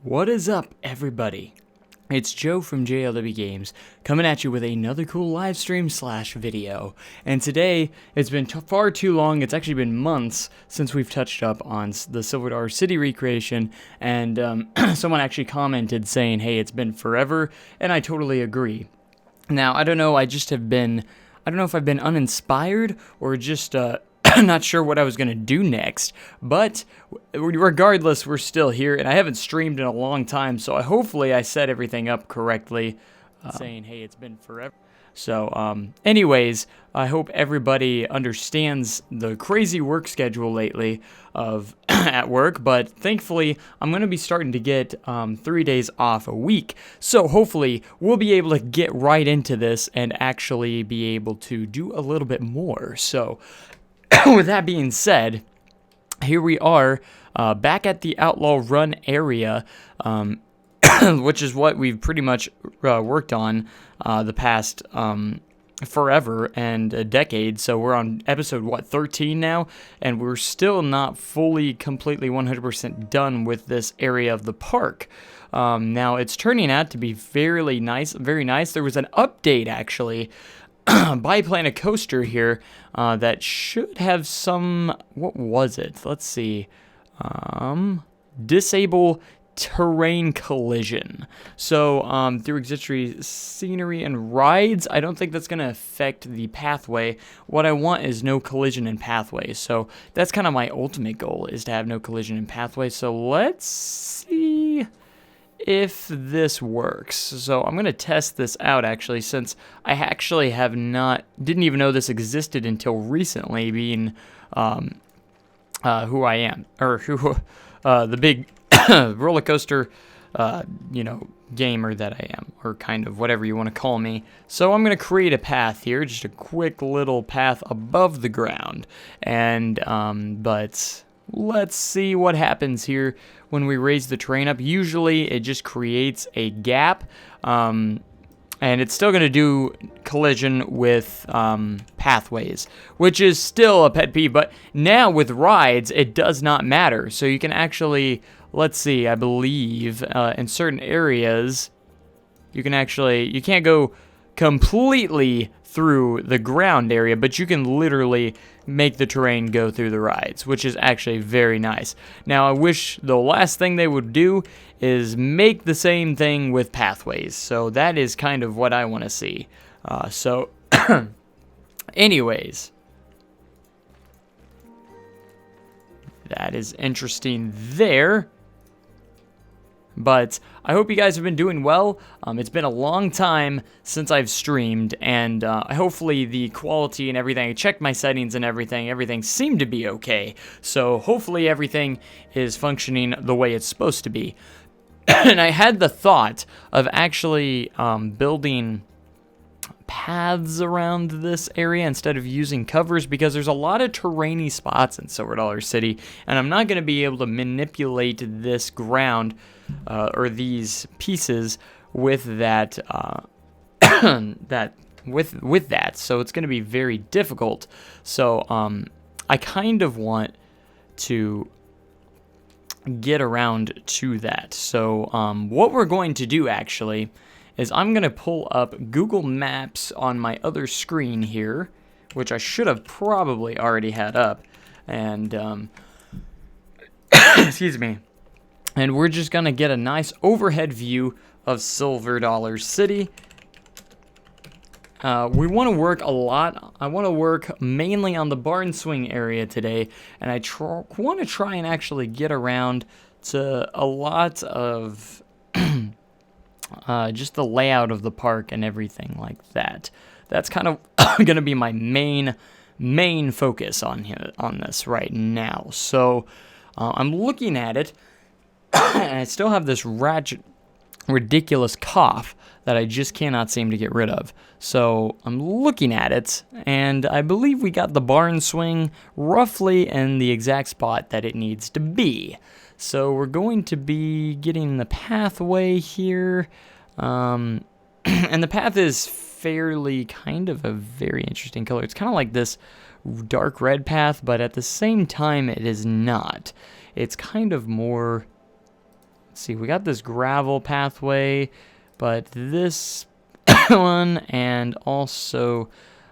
What is up, everybody? It's Joe from JLW Games, coming at you with another cool live stream / video. And today, it's been far too long, it's actually been months since we've touched up on the Silver Dollar City recreation, and someone actually commented saying, hey, it's been forever, and I totally agree. Now, I don't know, I don't know if I've been uninspired, or just, not sure what I was going to do next, but regardless, we're still here, and I haven't streamed in a long time, so hopefully I set everything up correctly, saying, hey, it's been forever. So, anyways, I hope everybody understands the crazy work schedule lately of at work, but thankfully, I'm going to be starting to get 3 days off a week, so hopefully, we'll be able to get right into this and actually be able to do a little bit more. So, with that being said, here we are back at the Outlaw Run area, which is what we've pretty much worked on the past forever and a decade. So we're on episode, 13 now, and we're still not fully, completely 100% done with this area of the park. Now, it's turning out to be very nice. There was an update, actually, Biplane a coaster here that should have some, what was it? Let's see. Disable terrain collision. So through existing scenery and rides, I don't think that's going to affect the pathway. What I want is no collision in pathways. So that's kind of my ultimate goal, is to have no collision in pathways. So let's see if this works. So I'm going to test this out, actually, since I actually didn't even know this existed until recently, being who I am, or who the big roller coaster gamer that I am, or kind of whatever you want to call me. So I'm going to create a path here, just a quick little path above the ground, and but let's see what happens here when we raise the terrain up. Usually it just creates a gap, and it's still going to do collision with pathways, which is still a pet peeve, but now with rides, it does not matter. So you can actually, let's see, I believe in certain areas, you can't go completely through the ground area, but you can literally make the terrain go through the rides, which is actually very nice. Now, I wish the last thing they would do is make the same thing with pathways, so that is kind of what I want to see. So, anyways, that is interesting there. But I hope you guys have been doing well. It's been a long time since I've streamed, and hopefully the quality and everything, I checked my settings and everything seemed to be okay. So hopefully everything is functioning the way it's supposed to be. And I had the thought of actually building paths around this area instead of using covers, because there's a lot of terrainy spots in Silver Dollar City, and I'm not going to be able to manipulate this ground or these pieces with that with that, so it's going to be very difficult. So I kind of want to get around to that. So what we're going to do, actually, is I'm going to pull up Google Maps on my other screen here, which I should have probably already had up, and excuse me, and we're just going to get a nice overhead view of Silver Dollar City. We want to work a lot. I want to work mainly on the barn swing area today, and I want to try and actually get around to a lot of just the layout of the park and everything like that. That's kind of going to be my main focus on this right now. So I'm looking at it, and I still have this ridiculous cough that I just cannot seem to get rid of. So I'm looking at it, and I believe we got the barn swing roughly in the exact spot that it needs to be. So we're going to be getting the pathway here, and the path is fairly kind of a very interesting color. It's kind of like this dark red path, but at the same time it is not. It's kind of more let's see, we got this gravel pathway, but this one, and also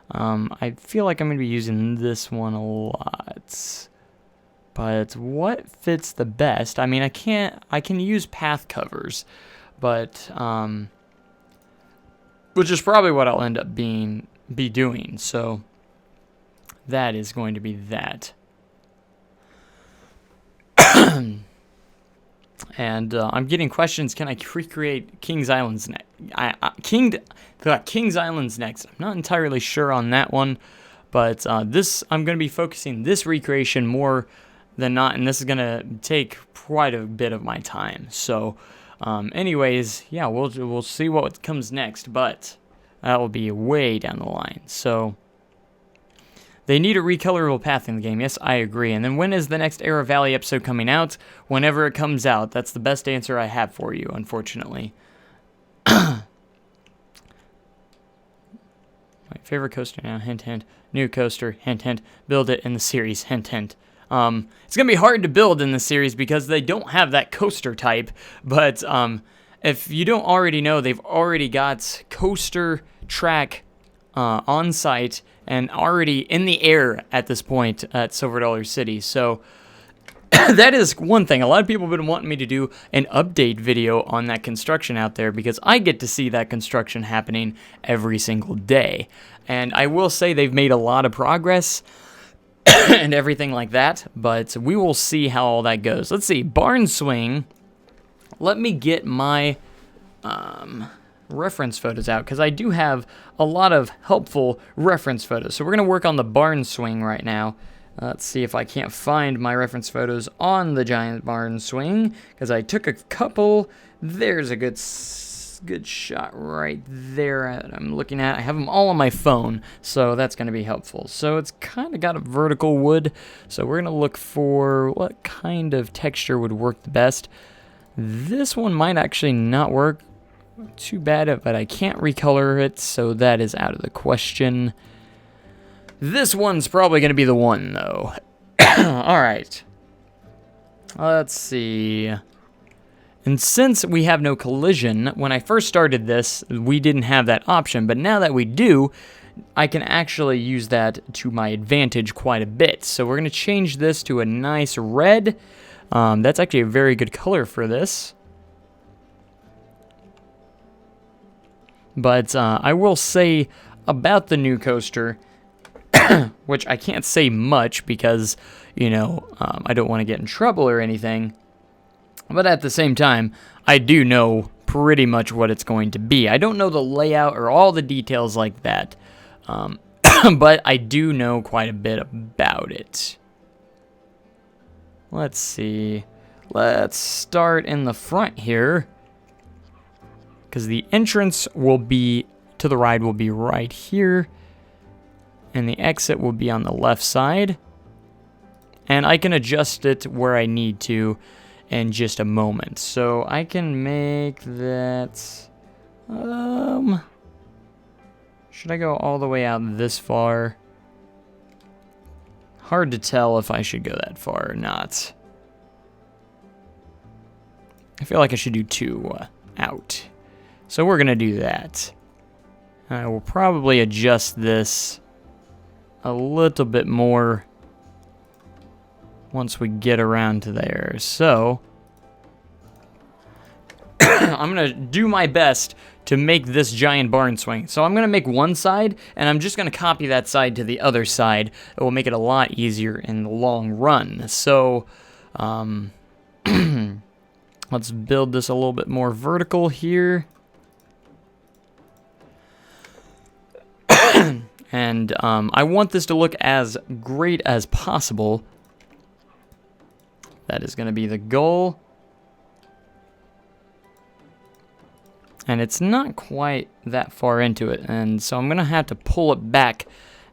I feel like I'm going to be using this one a lot. But what fits the best? I mean, I can use path covers, but which is probably what I'll end up be doing. So that is going to be that. And I'm getting questions. Can I recreate King's Island's King's Island's next? I'm not entirely sure on that one, but this I'm going to be focusing this recreation more than not, and this is going to take quite a bit of my time. So, anyways, yeah, we'll see what comes next, but that will be way down the line. So. They need a recolorable path in the game. Yes, I agree. And then when is the next Era Valley episode coming out? Whenever it comes out. That's the best answer I have for you, unfortunately. My favorite coaster now, hint, hint. New coaster, hint, hint. Build it in the series, hint, hint. It's going to be hard to build in the series because they don't have that coaster type. But if you don't already know, they've already got coaster track on site and already in the air at this point at Silver Dollar City. So that is one thing. A lot of people have been wanting me to do an update video on that construction out there because I get to see that construction happening every single day. And I will say they've made a lot of progress and everything like that, but we will see how all that goes. Let's see, barn swing. Let me get my reference photos out because I do have a lot of helpful reference photos. So we're going to work on the barn swing right now. Let's see if I can't find my reference photos on the giant barn swing because I took a couple. There's a good shot right there I'm looking at. I have them all on my phone, so that's going to be helpful. So it's kind of got a vertical wood, so we're going to look for what kind of texture would work the best. This one might actually not work too bad, but I can't recolor it, so that is out of the question. This one's probably going to be the one, though. Alright. Let's see. And since we have no collision, when I first started this, we didn't have that option, but now that we do, I can actually use that to my advantage quite a bit. So we're going to change this to a nice red. That's actually a very good color for this. But I will say about the new coaster, which I can't say much because, you know, I don't want to get in trouble or anything. But at the same time, I do know pretty much what it's going to be. I don't know the layout or all the details like that. But I do know quite a bit about it. Let's see. Let's start in the front here. Because the entrance will be to the ride will be right here. And the exit will be on the left side. And I can adjust it where I need to in just a moment. So I can make that... should I go all the way out this far? Hard to tell if I should go that far or not. I feel like I should do 2 out. So we're going to do that. I will probably adjust this a little bit more once we get around to there. So I'm going to do my best to make this giant barn swing. So I'm going to make one side, and I'm just going to copy that side to the other side. It will make it a lot easier in the long run. So let's build this a little bit more vertical here. And I want this to look as great as possible. That is going to be the goal. And it's not quite that far into it, and so I'm going to have to pull it back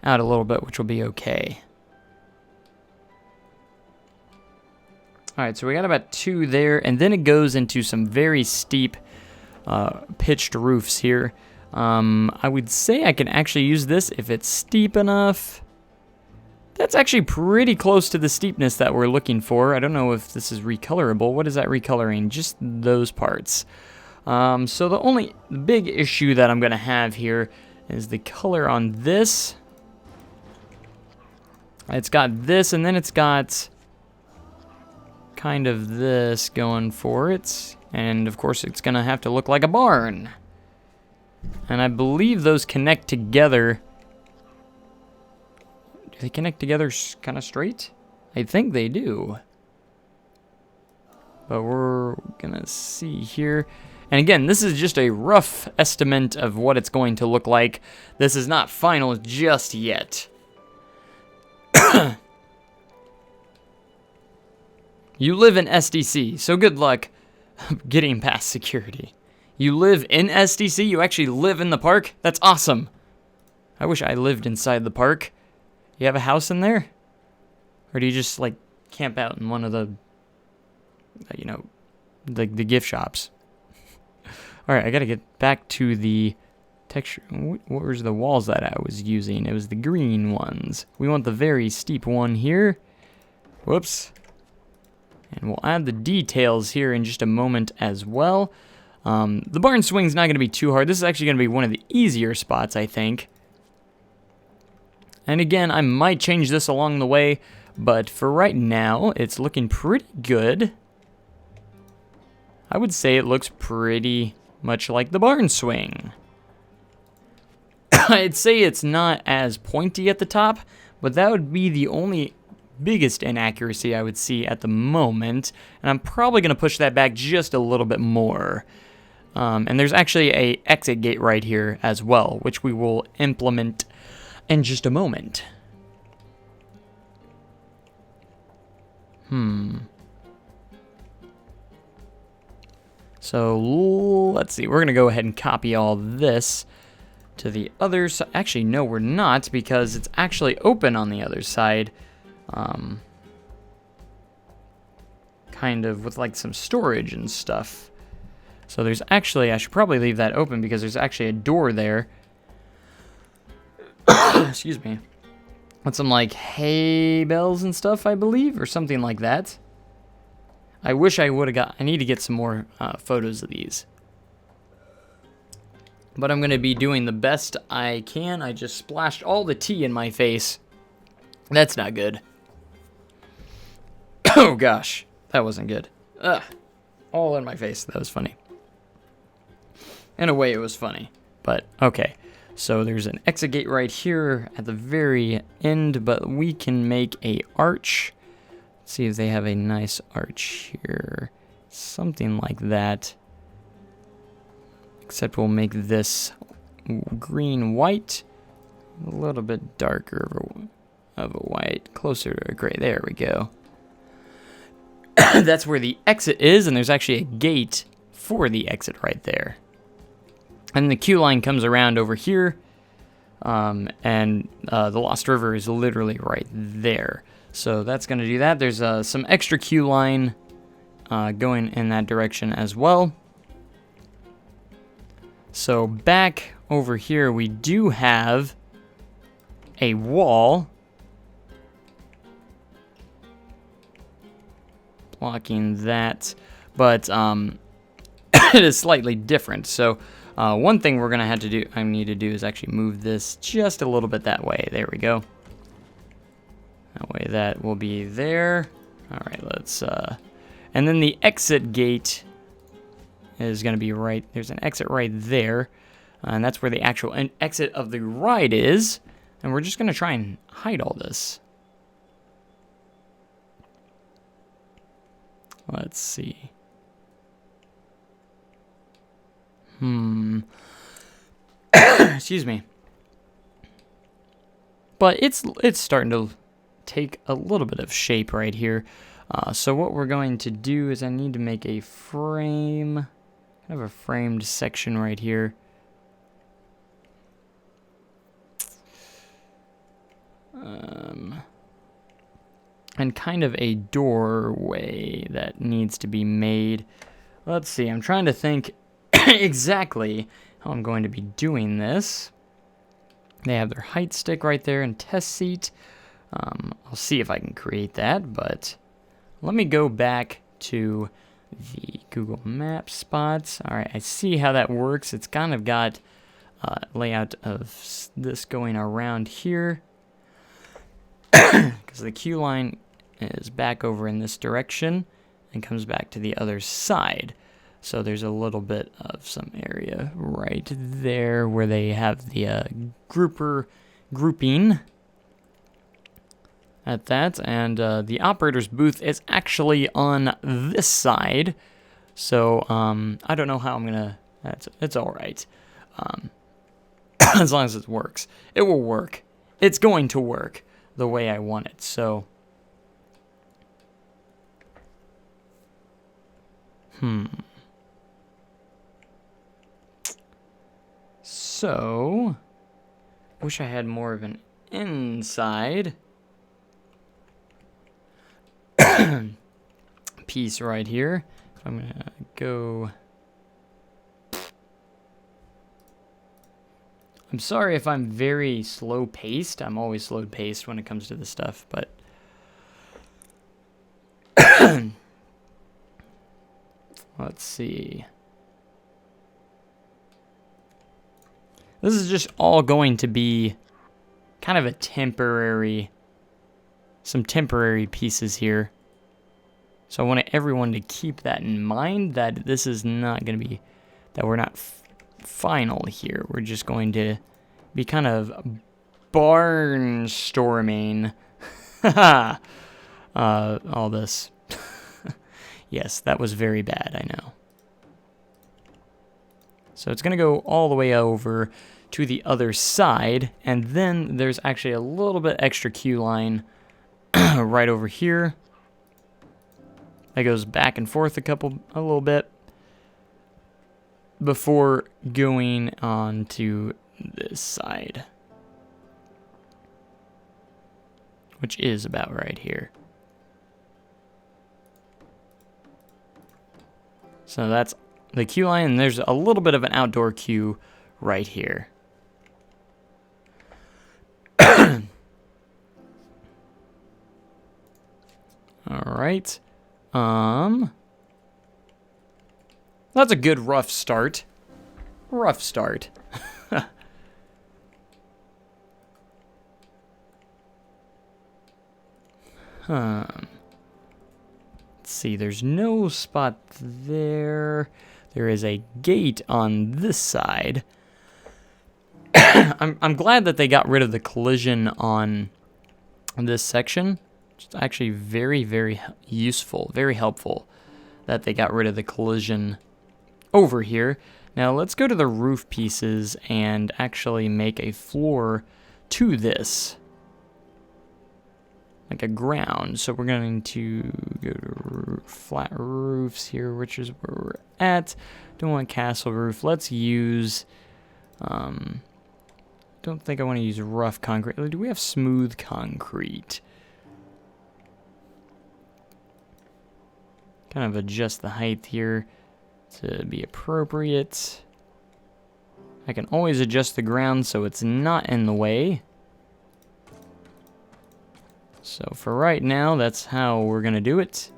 out a little bit, which will be okay. Alright, so we got about 2 there, and then it goes into some very steep pitched roofs here. I would say I can actually use this if it's steep enough. That's actually pretty close to the steepness that we're looking for. I don't know if this is recolorable. What is that recoloring? Just those parts. So the only big issue that I'm going to have here is the color on this. It's got this, and then it's got kind of this going for it. And, of course, it's going to have to look like a barn. And I believe those connect together. Do they connect together kind of straight? I think they do. But we're going to see here. And again, this is just a rough estimate of what it's going to look like. This is not final just yet. You live in SDC, so good luck getting past security. You live in SDC? You actually live in the park? That's awesome. I wish I lived inside the park. You have a house in there? Or do you just, like, camp out in one of the, you know, the gift shops? Alright, I gotta get back to the texture. What was the walls that I was using? It was the green ones. We want the very steep one here. Whoops. And we'll add the details here in just a moment as well. The barn swing's not going to be too hard. This is actually going to be one of the easier spots, I think. And again, I might change this along the way, but for right now, it's looking pretty good. I would say it looks pretty much like the barn swing. I'd say it's not as pointy at the top, but that would be the only biggest inaccuracy I would see at the moment, and I'm probably going to push that back just a little bit more. And there's actually a exit gate right here as well, which we will implement in just a moment. So let's see, we're going to go ahead and copy all this to the other side. Actually, no, we're not, because it's actually open on the other side. Kind of with like some storage and stuff. So there's actually, I should probably leave that open because there's actually a door there. Excuse me. With some like hay bales and stuff, I believe, or something like that. I wish I would have got, I need to get some more photos of these. But I'm going to be doing the best I can. I just splashed all the tea in my face. That's not good. Oh gosh, that wasn't good. Ugh, all in my face. That was funny. In a way, it was funny, but okay. So there's an exit gate right here at the very end, but we can make a arch. Let's see if they have a nice arch here. Something like that. Except we'll make this green-white, a little bit darker of a white, closer to a gray. There we go. That's where the exit is, and there's actually a gate for the exit right there. And the queue line comes around over here, and the Lost River is literally right there. So that's going to do that. There's some extra queue line going in that direction as well. So back over here, we do have a wall blocking that, but it is slightly different. So one thing we're gonna have to do, I need to do, is actually move this just a little bit that way. There we go. That way that will be there. All right, let's and then the exit gate is gonna be right, there's an exit right there, and that's where the actual exit of the ride is, and we're just gonna try and hide all this. Let's see. Excuse me. But it's starting to take a little bit of shape right here. So what we're going to do is I need to make a frame, kind of a framed section right here. And kind of a doorway that needs to be made. Let's see, I'm trying to think exactly how I'm going to be doing this. They have their height stick right there and test seat. I'll see if I can create that, but let me go back to the Google Maps spots. All right, I see how that works. It's kind of got layout of this going around here because the queue line is back over in this direction and comes back to the other side. So there's a little bit of some area right there where they have the grouping at that, and the operator's booth is actually on this side. So I don't know how I'm gonna. It's all right, as long as it works. It will work. It's going to work the way I want it. So. So, wish I had more of an inside piece right here. So I'm gonna go. I'm sorry if I'm very slow paced. I'm always slow paced when it comes to this stuff, but let's see. This is just all going to be kind of a temporary, some temporary pieces here. So I want everyone to keep that in mind, that this is not going to be, that we're not final here. We're just going to be kind of barnstorming all this. Yes, that was very bad, I know. So it's going to go all the way over to the other side, and then there's actually a little bit extra queue line right over here. That goes back and forth a little bit before going on to this side, which is about right here. So that's the queue line, and there's a little bit of an outdoor queue right here. All right. That's a good rough start. Rough start. Let's see, there's no spot there. There is a gate on this side. I'm glad that they got rid of the collision on this section. It's actually very, very useful, very helpful that they got rid of the collision over here. Now let's go to the roof pieces and actually make a floor to this, like a ground. So we're going to go to flat roofs here, which is where we're at. Don't want castle roof. Let's use, don't think I want to use rough concrete. Do we have smooth concrete? Kind of adjust the height here to be appropriate. I can always adjust the ground so it's not in the way. So for right now, that's how we're gonna do it.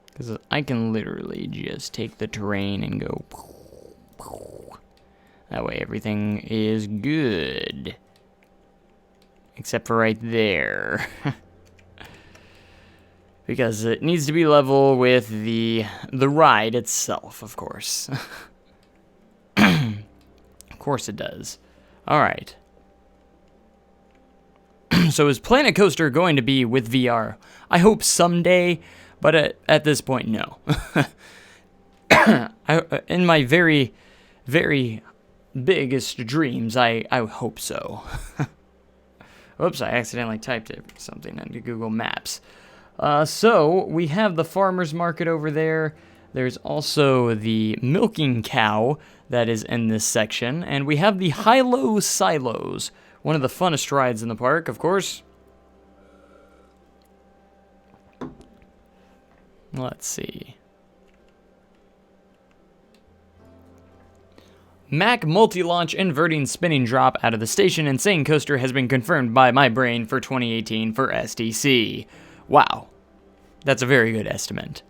Because I can literally just take the terrain and go. That way everything is good. Except for right there. Because it needs to be level with the ride itself, of course. Of course it does. Alright. So is Planet Coaster going to be with VR? I hope someday, but at this point, no. In my very, very biggest dreams, I hope so. Oops, I accidentally typed something into Google Maps. So we have the farmer's market over there. There's also the milking cow that is in this section. And we have the high-low silos, one of the funnest rides in the park, of course. Let's see. Mac multi-launch inverting spinning drop out of the station insane coaster has been confirmed by my brain for 2018 for SDC. Wow. That's a very good estimate.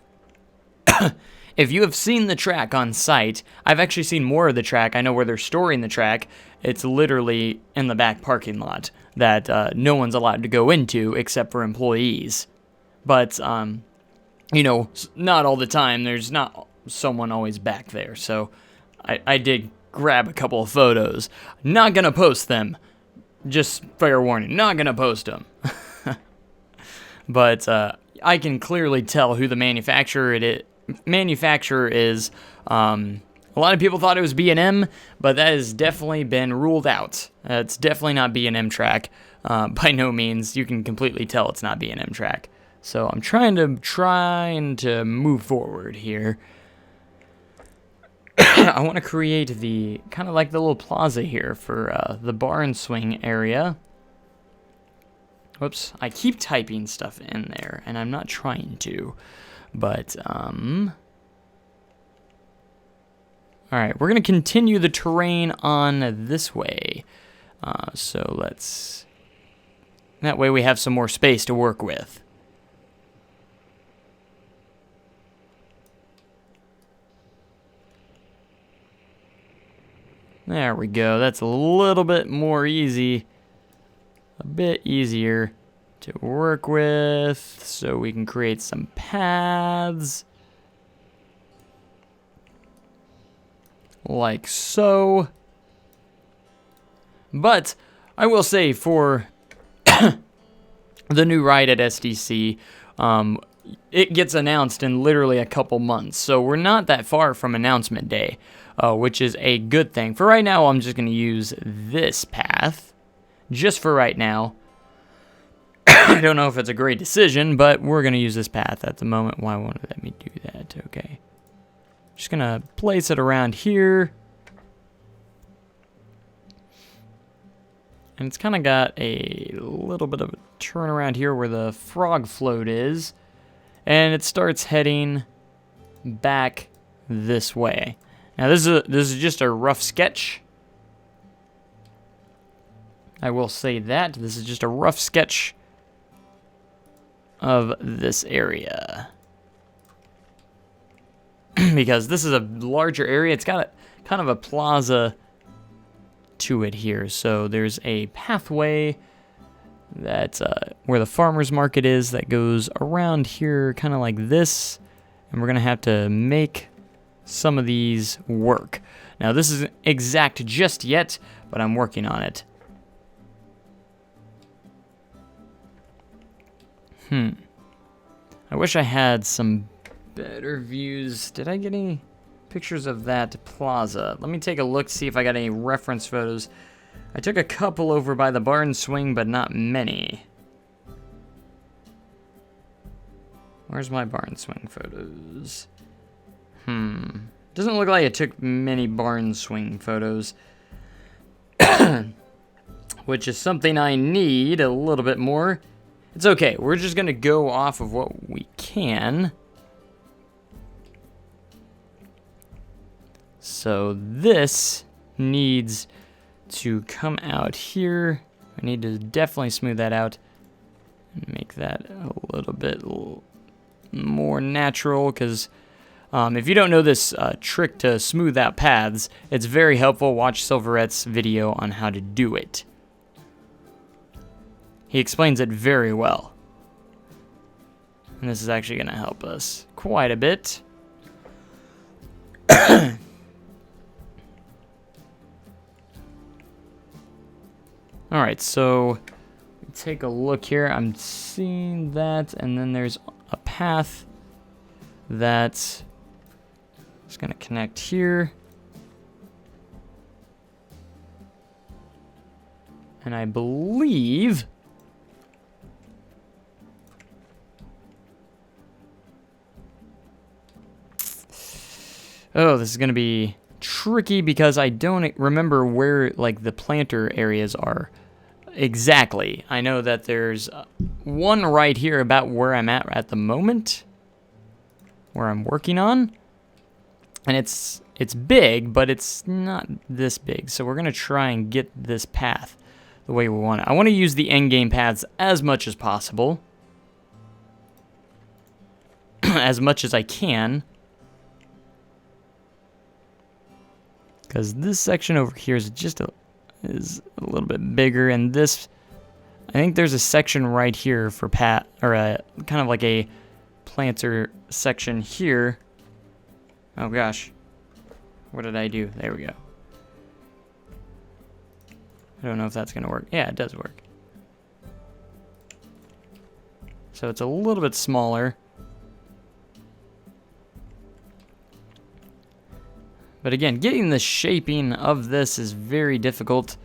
If you have seen the track on site, I've actually seen more of the track. I know where they're storing the track. It's literally in the back parking lot that no one's allowed to go into except for employees. But, you know, not all the time. There's not someone always back there. So I did grab a couple of photos. Not going to post them. Just fair warning. Not going to post them. But I can clearly tell who the manufacturer is. A lot of people thought it was B&M, but that has definitely been ruled out. It's definitely not B&M track. By no means. You can completely tell it's not B&M track. So I'm trying to move forward here. I want to create the kind of like the little plaza here for the barn swing area. Whoops, I keep typing stuff in there, and I'm not trying to, but, alright, we're going to continue the terrain on this way, so that way we have some more space to work with. There we go, that's a little bit more easy. A bit easier to work with, so we can create some paths like so. But I will say for the new ride at SDC, it gets announced in literally a couple months, so we're not that far from announcement day, which is a good thing. For right now, I'm just going to use this path. Just for right now. I don't know if it's a great decision, but we're going to use this path at the moment. Why won't it let me do that? Okay. Just going to place it around here. And it's kind of got a little bit of a turn around here where the frog float is. And it starts heading back this way. Now this is just a rough sketch. I will say that this is just a rough sketch of this area. Because this is a larger area. It's got kind of a plaza to it here. So there's a pathway that's where the farmer's market is that goes around here kind of like this. And we're going to have to make some of these work. Now this isn't exact just yet, but I'm working on it. I wish I had some better views. Did I get any pictures of that plaza? Let me take a look, see if I got any reference photos. I took a couple over by the barn swing, but not many. Where's my barn swing photos? Doesn't look like I took many barn swing photos. Which is something I need a little bit more. It's okay, we're just gonna go off of what we can. So this needs to come out here. I need to definitely smooth that out and make that a little bit more natural, because if you don't know this trick to smooth out paths, it's very helpful. Watch Silverette's video on how to do it. He explains it very well. And this is actually going to help us quite a bit. Alright, so take a look here. I'm seeing that, and then there's a path that's just going to connect here. And I believe oh, this is going to be tricky because I don't remember where, like, the planter areas are exactly. I know that there's one right here about where I'm at the moment, where I'm working on. And it's big, but it's not this big. So we're going to try and get this path the way we want it. I want to use the end-game paths as much as possible. As much as I can. Because this section over here is just is a little bit bigger, and this, I think there's a section right here for kind of like a planter section here. Oh gosh, what did I do? There we go. I don't know if that's gonna work. Yeah, it does work. So it's a little bit smaller. But again, getting the shaping of this is very difficult.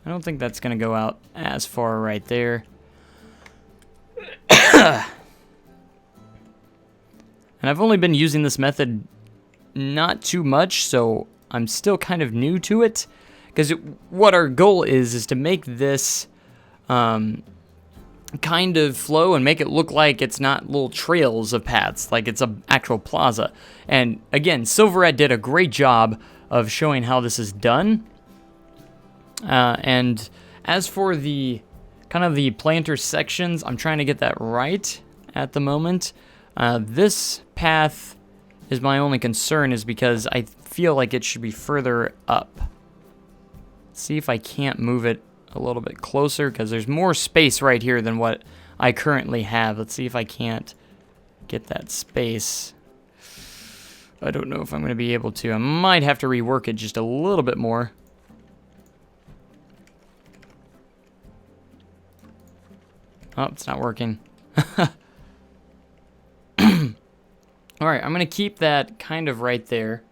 I don't think that's going to go out as far right there. And I've only been using this method not too much, so I'm still kind of new to it. Because what our goal is to make this kind of flow and make it look like it's not little trails of paths, like it's an actual plaza. And again, Silverette did a great job of showing how this is done. And as for the kind of the planter sections, I'm trying to get that right at the moment. This path is my only concern, is because I feel like it should be further up. Let's see if I can't move it a little bit closer, because there's more space right here than what I currently have. Let's see if I can't get that space. I don't know if I'm going to be able to. I might have to rework it just a little bit more. Oh, it's not working. Alright, I'm going to keep that kind of right there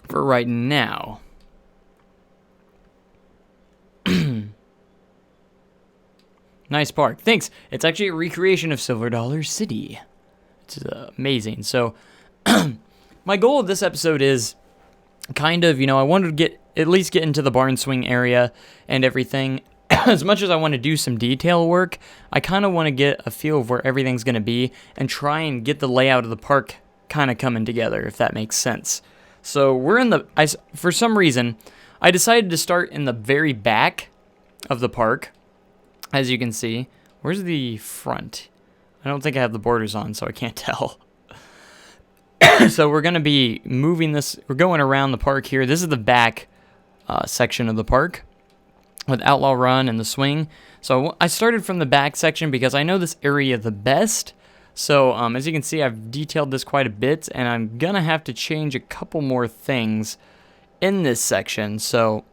for right now. Nice park. Thanks. It's actually a recreation of Silver Dollar City. It's amazing. So, my goal of this episode is kind of, I wanted to at least get into the barn swing area and everything. As much as I want to do some detail work, I kind of want to get a feel of where everything's going to be and try and get the layout of the park kind of coming together, if that makes sense. So, for some reason, I decided to start in the very back of the park. As you can see, where's the front? I don't think I have the borders on, so I can't tell. So we're going to be moving this. We're going around the park here. This is the back section of the park with Outlaw Run and the swing. So I started from the back section because I know this area the best. So as you can see, I've detailed this quite a bit, and I'm going to have to change a couple more things in this section. So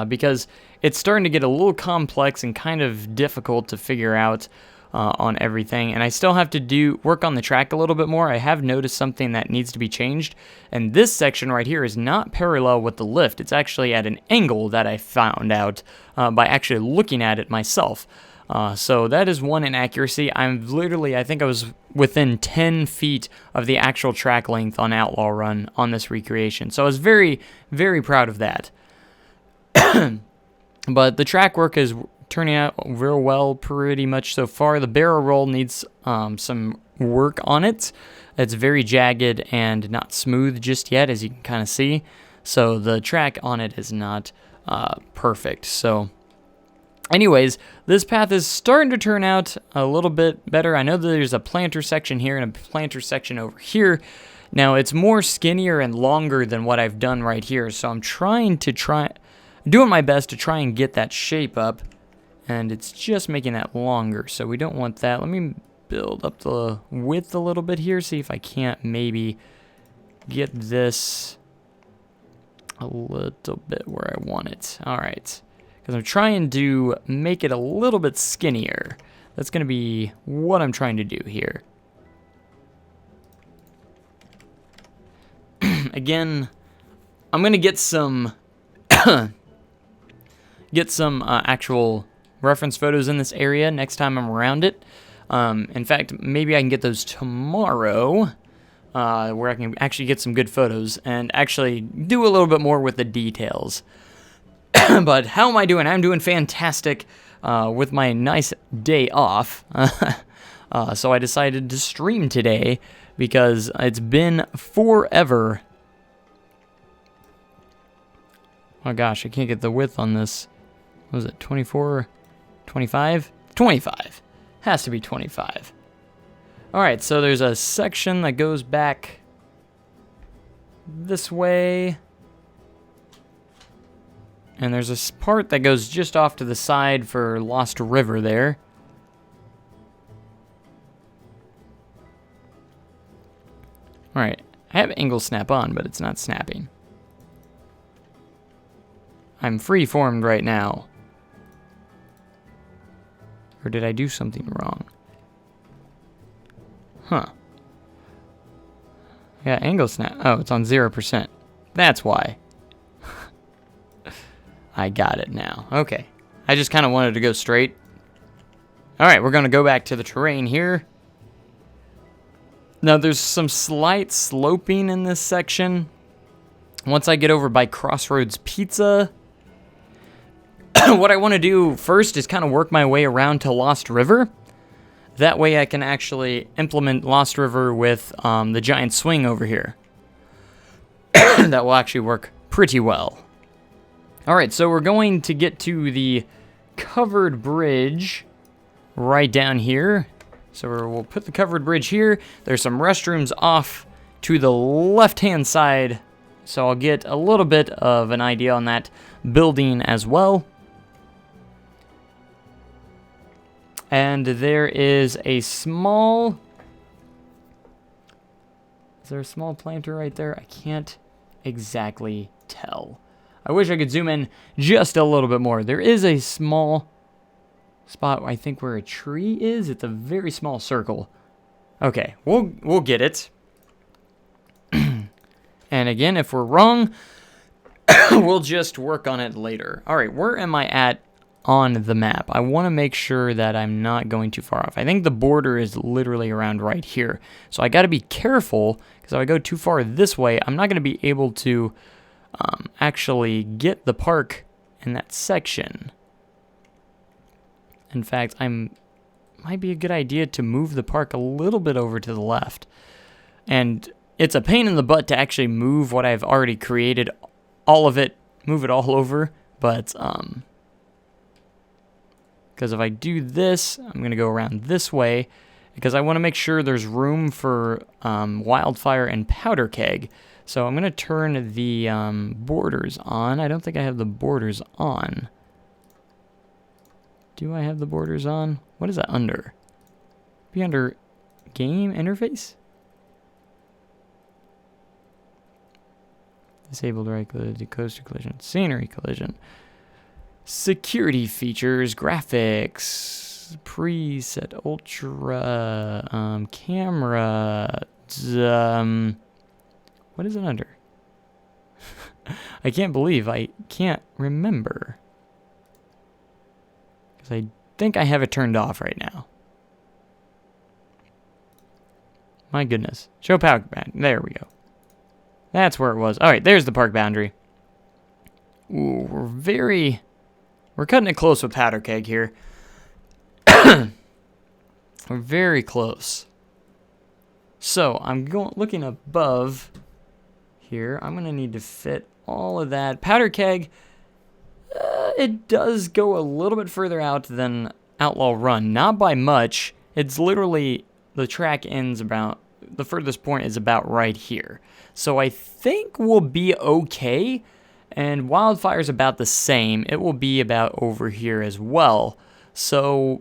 because it's starting to get a little complex and kind of difficult to figure out on everything, and I still have to work on the track a little bit more. I have noticed something that needs to be changed, and this section right here is not parallel with the lift. It's actually at an angle that I found out by actually looking at it myself. So that is one inaccuracy. I think I was within 10 feet of the actual track length on Outlaw Run on this recreation. So I was very, very proud of that. But the track work is turning out real well pretty much so far. The barrel roll needs some work on it. It's very jagged and not smooth just yet, as you can kind of see. So the track on it is not perfect. So anyways, this path is starting to turn out a little bit better. I know that there's a planter section here and a planter section over here. Now, it's more skinnier and longer than what I've done right here. So I'm doing my best to try and get that shape up, and it's just making that longer, so we don't want that. Let me build up the width a little bit here, see if I can't maybe get this a little bit where I want it. Alright, because I'm trying to make it a little bit skinnier. That's going to be what I'm trying to do here. Again, I'm going to get some actual reference photos in this area next time I'm around it. In fact, maybe I can get those tomorrow, where I can actually get some good photos and actually do a little bit more with the details. But how am I doing? I'm doing fantastic. with my nice day off. So I decided to stream today because it's been forever. Oh gosh, I can't get the width on this. What was it, 24, 25? 25. Has to be 25. Alright, so there's a section that goes back this way. And there's a part that goes just off to the side for Lost River there. Alright, I have angle snap on, but it's not snapping. I'm free-formed right now. Or did I do something wrong? Huh. Yeah, angle snap. Oh, it's on 0%. That's why. I got it now. Okay. I just kind of wanted to go straight. Alright, we're going to go back to the terrain here. Now, there's some slight sloping in this section. Once I get over by Crossroads Pizza, what I want to do first is kind of work my way around to Lost River. That way I can actually implement Lost River with the giant swing over here. That will actually work pretty well. Alright, so we're going to get to the covered bridge right down here. So we'll put the covered bridge here. There's some restrooms off to the left-hand side, so I'll get a little bit of an idea on that building as well. And there is a small... Is there a small planter right there? I can't exactly tell. I wish I could zoom in just a little bit more. There is a small spot, I think, where a tree is. It's a very small circle. Okay, we'll get it. And again, if we're wrong, we'll just work on it later. All right, where am I at on the map? I want to make sure that I'm not going too far off. I think the border is literally around right here. So I got to be careful, because if I go too far this way, I'm not going to be able to actually get the park in that section. In fact, might be a good idea to move the park a little bit over to the left. And it's a pain in the butt to actually move what I've already created, all of it, move it all over. But, because if I do this, I'm going to go around this way, because I want to make sure there's room for Wildfire and Powder Keg. So I'm going to turn the borders on. I don't think I have the borders on. Do I have the borders on? What is that under? Be under game interface? Disabled right collision, coaster collision, scenery collision. Security features, graphics, preset, ultra, camera, what is it under? I can't believe I can't remember. Because I think I have it turned off right now. My goodness. Show park boundary. There we go. That's where it was. Alright, there's the park boundary. Ooh, we're cutting it close with Powder Keg here. We're very close. So, I'm looking above here. I'm going to need to fit all of that. Powder Keg, it does go a little bit further out than Outlaw Run. Not by much. It's literally, the track ends about, the furthest point is about right here. So I think we'll be okay. And Wildfire's about the same. It will be about over here as well. So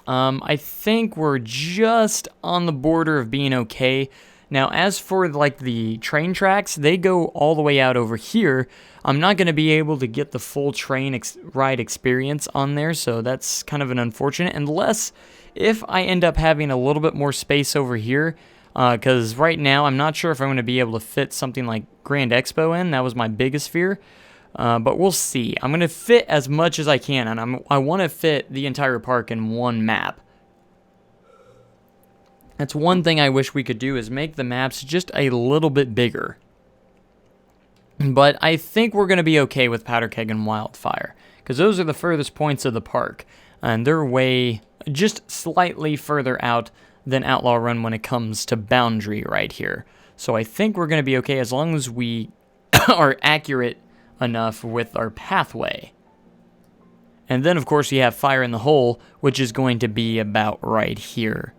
I think we're just on the border of being okay. Now, as for like the train tracks, they go all the way out over here. I'm not going to be able to get the full train ride experience on there, so that's kind of an unfortunate. Unless if I end up having a little bit more space over here, because right now I'm not sure if I'm going to be able to fit something like Grand Expo in. That was my biggest fear. But we'll see. I'm going to fit as much as I can, and I want to fit the entire park in one map. That's one thing I wish we could do, is make the maps just a little bit bigger. But I think we're going to be okay with Powder Keg and Wildfire, because those are the furthest points of the park, and they're way just slightly further out than Outlaw Run when it comes to boundary right here. So I think we're going to be okay as long as we are accurate enough with our pathway. And then, of course, you have Fire in the Hole, which is going to be about right here.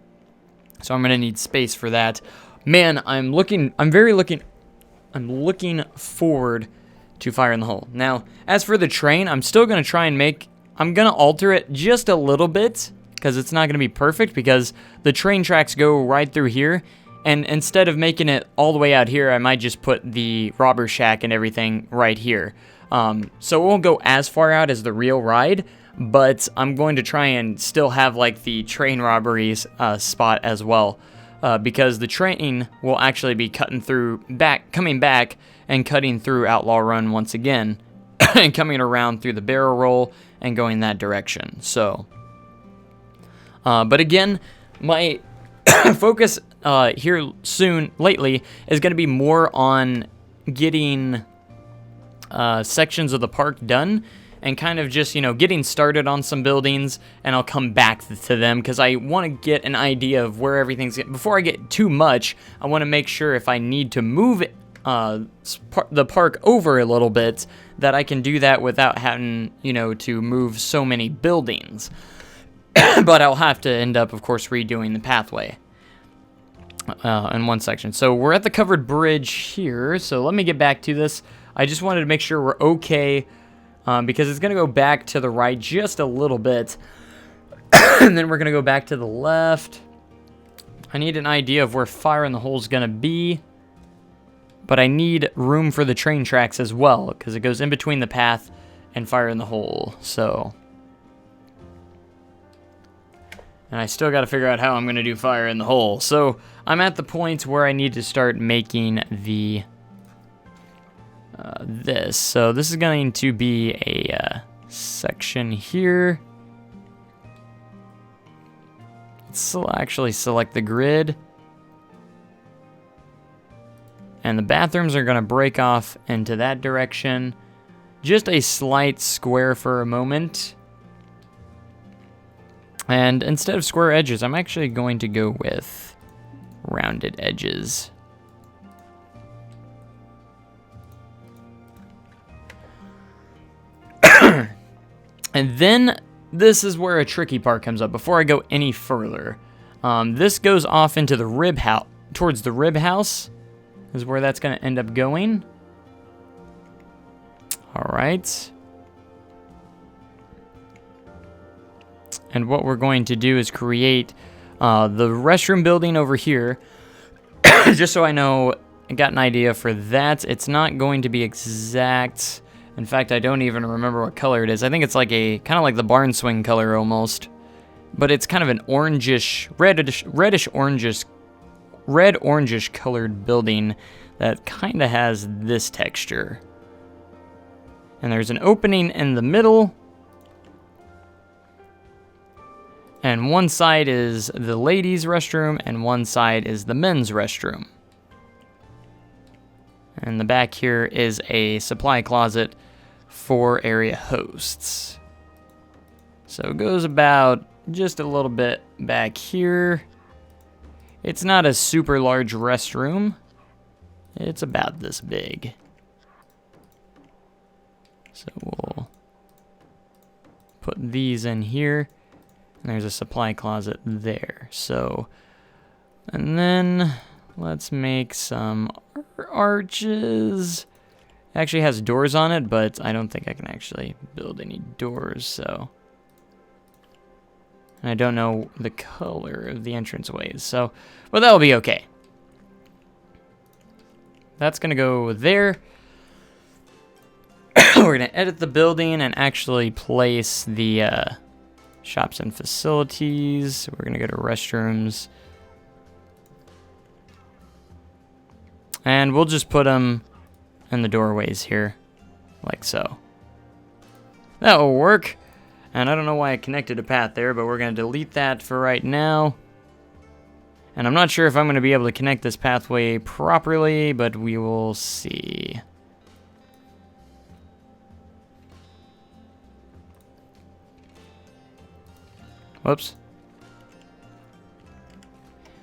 So I'm going to need space for that. Man, I'm looking forward to Fire in the Hole. Now, as for the train, I'm still going to try and I'm going to alter it just a little bit, because it's not going to be perfect, because the train tracks go right through here. And instead of making it all the way out here, I might just put the robber shack and everything right here. So it won't go as far out as the real ride, but I'm going to try and still have like the train robberies spot as well, because the train will actually be coming back and cutting through Outlaw Run once again, and coming around through the barrel roll and going that direction. So, but again, my focus here lately is going to be more on getting sections of the park done and kind of just, getting started on some buildings, and I'll come back to them because I want to get an idea of where everything's before I get too much. I want to make sure if I need to move the park over a little bit, that I can do that without having, to move so many buildings. But I'll have to end up, of course, redoing the pathway in one section. So we're at the covered bridge here, so let me get back to this. I just wanted to make sure we're okay, because it's going to go back to the right just a little bit, and then we're going to go back to the left. I need an idea of where Fire in the Hole is going to be, but I need room for the train tracks as well, because it goes in between the path and Fire in the Hole, so... And I still got to figure out how I'm going to do Fire in the Hole. So I'm at the point where I need to start making the this. So this is going to be a section here. Let's actually select the grid. And the bathrooms are going to break off into that direction. Just a slight square for a moment. And instead of square edges, I'm actually going to go with rounded edges. And then this is where a tricky part comes up before I go any further. This goes off into the rib house, towards the rib house is where that's going to end up going. All right. And what we're going to do is create the restroom building over here. Just so I got an idea for that. It's not going to be exact. In fact, I don't even remember what color it is. I think it's like kind of like the barn swing color almost. But it's kind of an orangish, red-orangish colored building that kind of has this texture. And there's an opening in the middle. And one side is the ladies' restroom, and one side is the men's restroom. And the back here is a supply closet for area hosts. So it goes about just a little bit back here. It's not a super large restroom. It's about this big. So we'll put these in here. And there's a supply closet there. So, and then let's make some arches. It actually has doors on it, but I don't think I can actually build any doors, so. And I don't know the color of the entranceways, so, but that'll be okay. That's gonna go there. We're gonna edit the building and actually place the, shops and facilities. We're gonna go to restrooms. And we'll just put them in the doorways here, like so. That will work. And I don't know why I connected a path there, but we're gonna delete that for right now. And I'm not sure if I'm gonna be able to connect this pathway properly, but we will see. Whoops.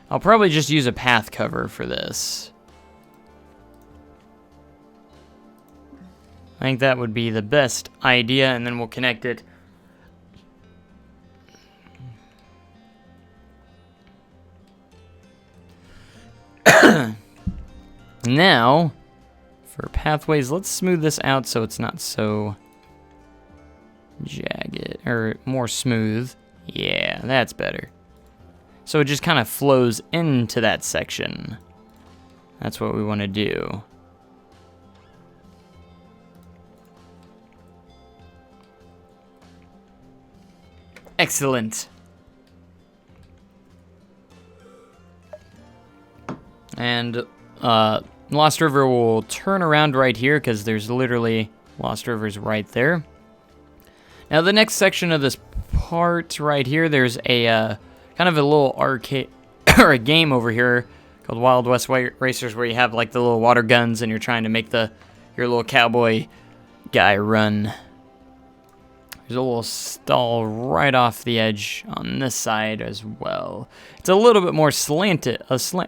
I'll probably just use a path cover for this. I think that would be the best idea, and then we'll connect it. Now, for pathways, let's smooth this out so it's not so jagged, or more smooth. Yeah, that's better. So it just kind of flows into that section. That's what we want to do. Excellent. And Lost River will turn around right here because there's literally Lost River's right there. Now the next section of this part right here, there's a kind of a little arcade or a game over here called Wild West Racers, where you have like the little water guns and you're trying to make your little cowboy guy run. There's a little stall right off the edge on this side as well. It's a little bit more slanted,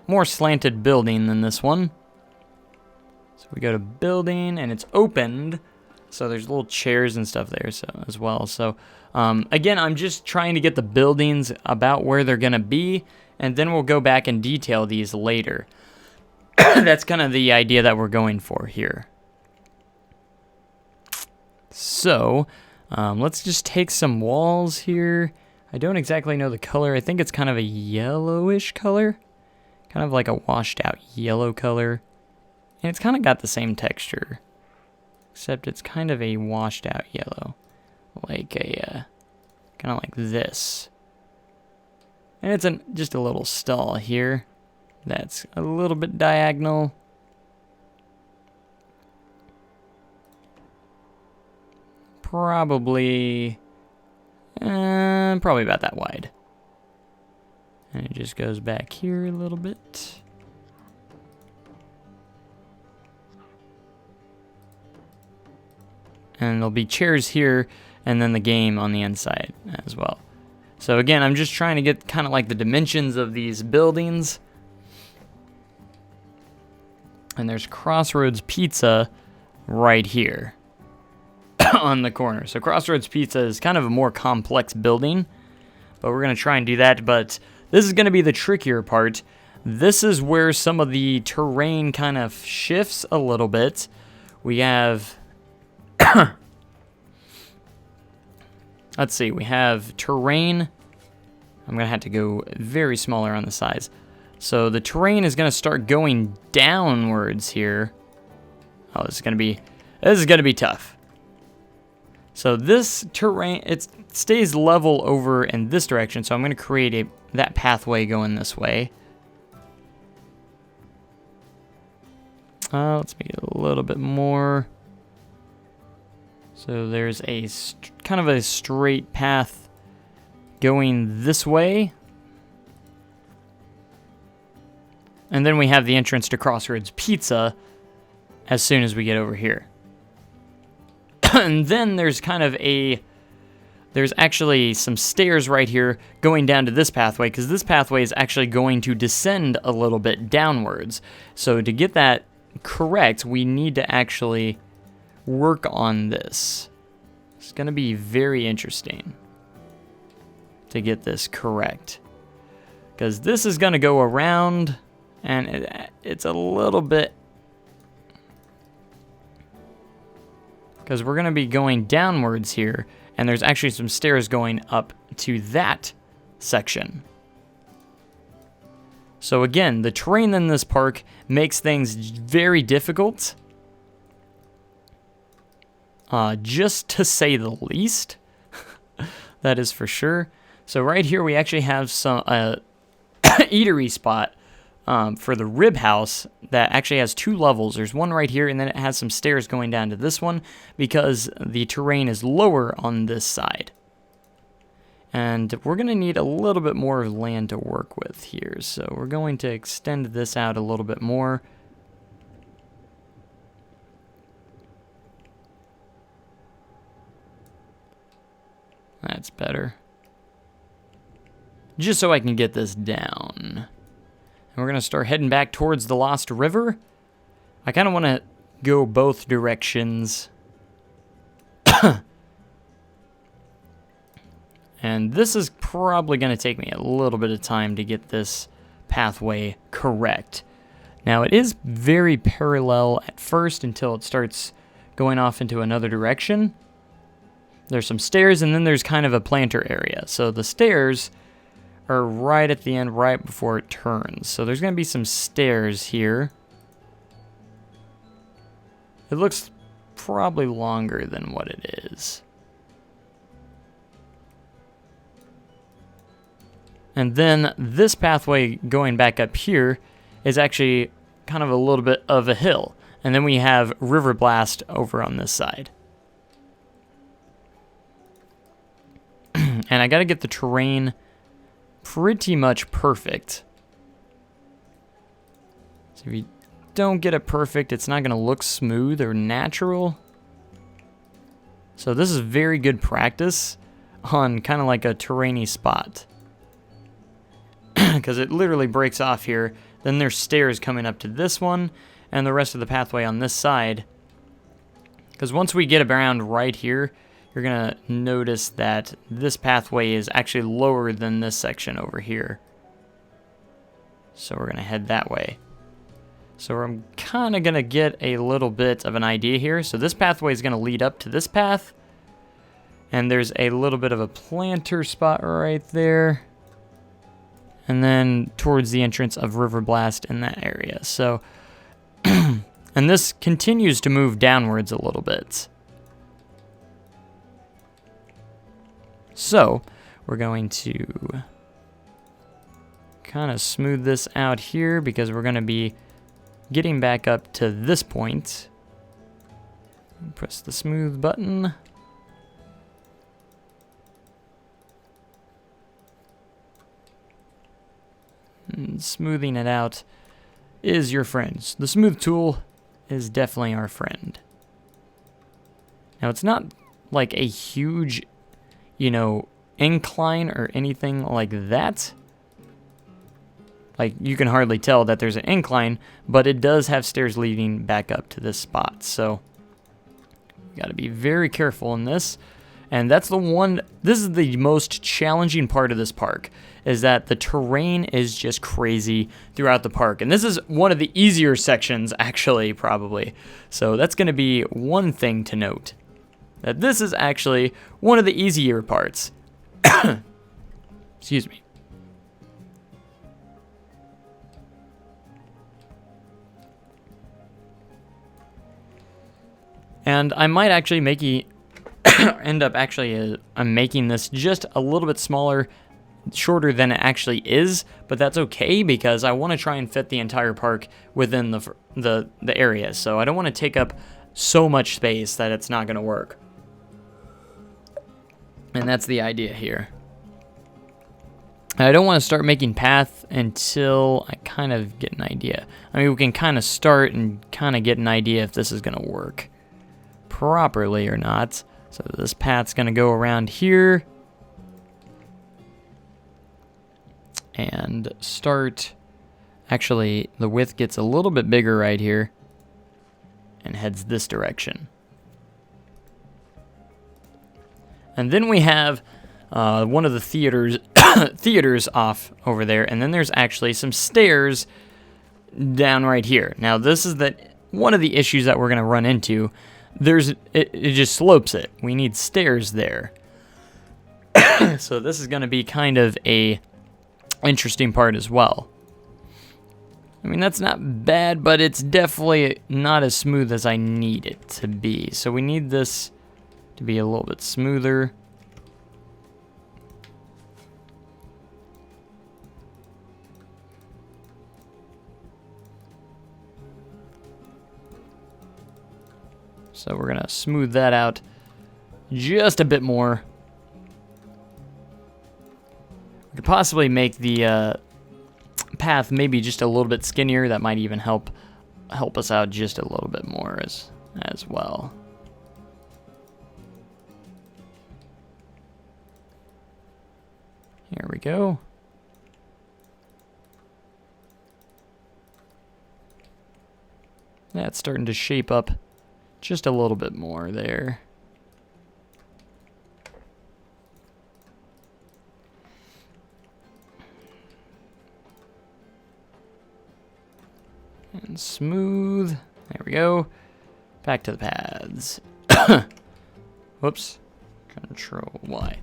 more slanted building than this one. So we go to building and it's opened. So there's little chairs and stuff there as well. So again, I'm just trying to get the buildings about where they're gonna be, and then we'll go back and detail these later. That's kind of the idea that we're going for here. So let's just take some walls here. I don't exactly know the color. I think it's kind of a yellowish color. Kind of like a washed out yellow color. And it's kind of got the same texture. Except it's kind of a washed out yellow. Like a, kind of like this. And it's just a little stall here. That's a little bit diagonal. Probably about that wide. And it just goes back here a little bit. And there'll be chairs here, and then the game on the inside as well. So again, I'm just trying to get kind of like the dimensions of these buildings. And there's Crossroads Pizza right here on the corner. So Crossroads Pizza is kind of a more complex building, but we're going to try and do that. But this is going to be the trickier part. This is where some of the terrain kind of shifts a little bit. We have... Let's see, we have terrain. I'm going to have to go very smaller on the size. So the terrain is going to start going downwards here. Oh, this is going to be tough. So this terrain, it stays level over in this direction, so I'm going to create that pathway going this way. Let's make it a little bit more. So there's a kind of a straight path going this way. And then we have the entrance to Crossroads Pizza as soon as we get over here. And then there's there's actually some stairs right here going down to this pathway, because this pathway is actually going to descend a little bit downwards. So to get that correct, we need to actually work on this. It's going to be very interesting to get this correct, because this is going to go around, and it's a little bit, because we're going to be going downwards here, and there's actually some stairs going up to that section. So again, the terrain in this park makes things very difficult, just to say the least. That is for sure. So right here we actually have some eatery spot for the rib house that actually has 2 levels. There's one right here, and then it has some stairs going down to this one because the terrain is lower on this side. And we're going to need a little bit more land to work with here. So we're going to extend this out a little bit more. That's better. just so I can get this down. And we're going to start heading back towards the Lost River. I kind of want to go both directions. And this is probably going to take me a little bit of time to get this pathway correct. Now, it is very parallel at first until it starts going off into another direction. There's some stairs, and then there's kind of a planter area. So the stairs are right at the end, right before it turns. So there's going to be some stairs here. It looks probably longer than what it is. And then this pathway going back up here is actually kind of a little bit of a hill. And then we have River Blast over on this side. And I got to get the terrain pretty much perfect. So if you don't get it perfect, it's not going to look smooth or natural. So this is very good practice on kind of like a terrainy spot. Because it literally breaks off here. Then there's stairs coming up to this one, and the rest of the pathway on this side. Because once we get around right here, you're going to notice that this pathway is actually lower than this section over here. So we're going to head that way. So I'm kind of going to get a little bit of an idea here. So this pathway is going to lead up to this path. And there's a little bit of a planter spot right there. And then towards the entrance of River Blast in that area. So, and this continues to move downwards a little bit. So, we're going to kind of smooth this out here because we're going to be getting back up to this point. Press the smooth button. And smoothing it out is your friend. The smooth tool is definitely our friend. Now, it's not like a huge, incline or anything like that. Like, you can hardly tell that there's an incline, but it does have stairs leading back up to this spot. So, you got to be very careful in this. And that's this is the most challenging part of this park, is that the terrain is just crazy throughout the park. And this is one of the easier sections, actually, probably. So that's going to be one thing to note, that this is actually one of the easier parts. Excuse me. And I might actually end up I'm making this just a little bit smaller, shorter than it actually is, but that's okay because I want to try and fit the entire park within the area. So I don't want to take up so much space that it's not going to work. And that's the idea here. I don't want to start making path until I kind of get an idea. I mean, we can kind of start and kind of get an idea if this is going to work properly or not. So this path's going to go around here and start. Actually, the width gets a little bit bigger right here and heads this direction. And then we have one of the theaters off over there, and then there's actually some stairs down right here. Now, this is one of the issues that we're going to run into. It just slopes it. We need stairs there. So this is going to be kind of a interesting part as well. I mean, that's not bad, but it's definitely not as smooth as I need it to be. So we need this to be a little bit smoother. So we're going to smooth that out just a bit more. We could possibly make the path maybe just a little bit skinnier. That might even help us out just a little bit more as well. Here we go. That's starting to shape up just a little bit more there. And smooth. There we go. Back to the pads. Whoops. Control Y.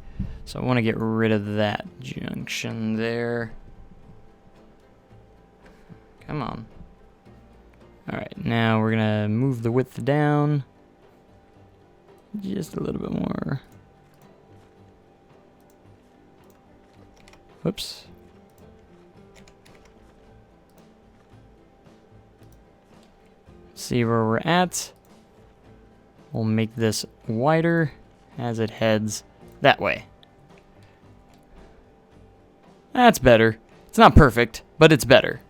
So I want to get rid of that junction there. Come on. Alright, now we're going to move the width down. Just a little bit more. Whoops. See where we're at. We'll make this wider as it heads that way. That's better. It's not perfect, but it's better.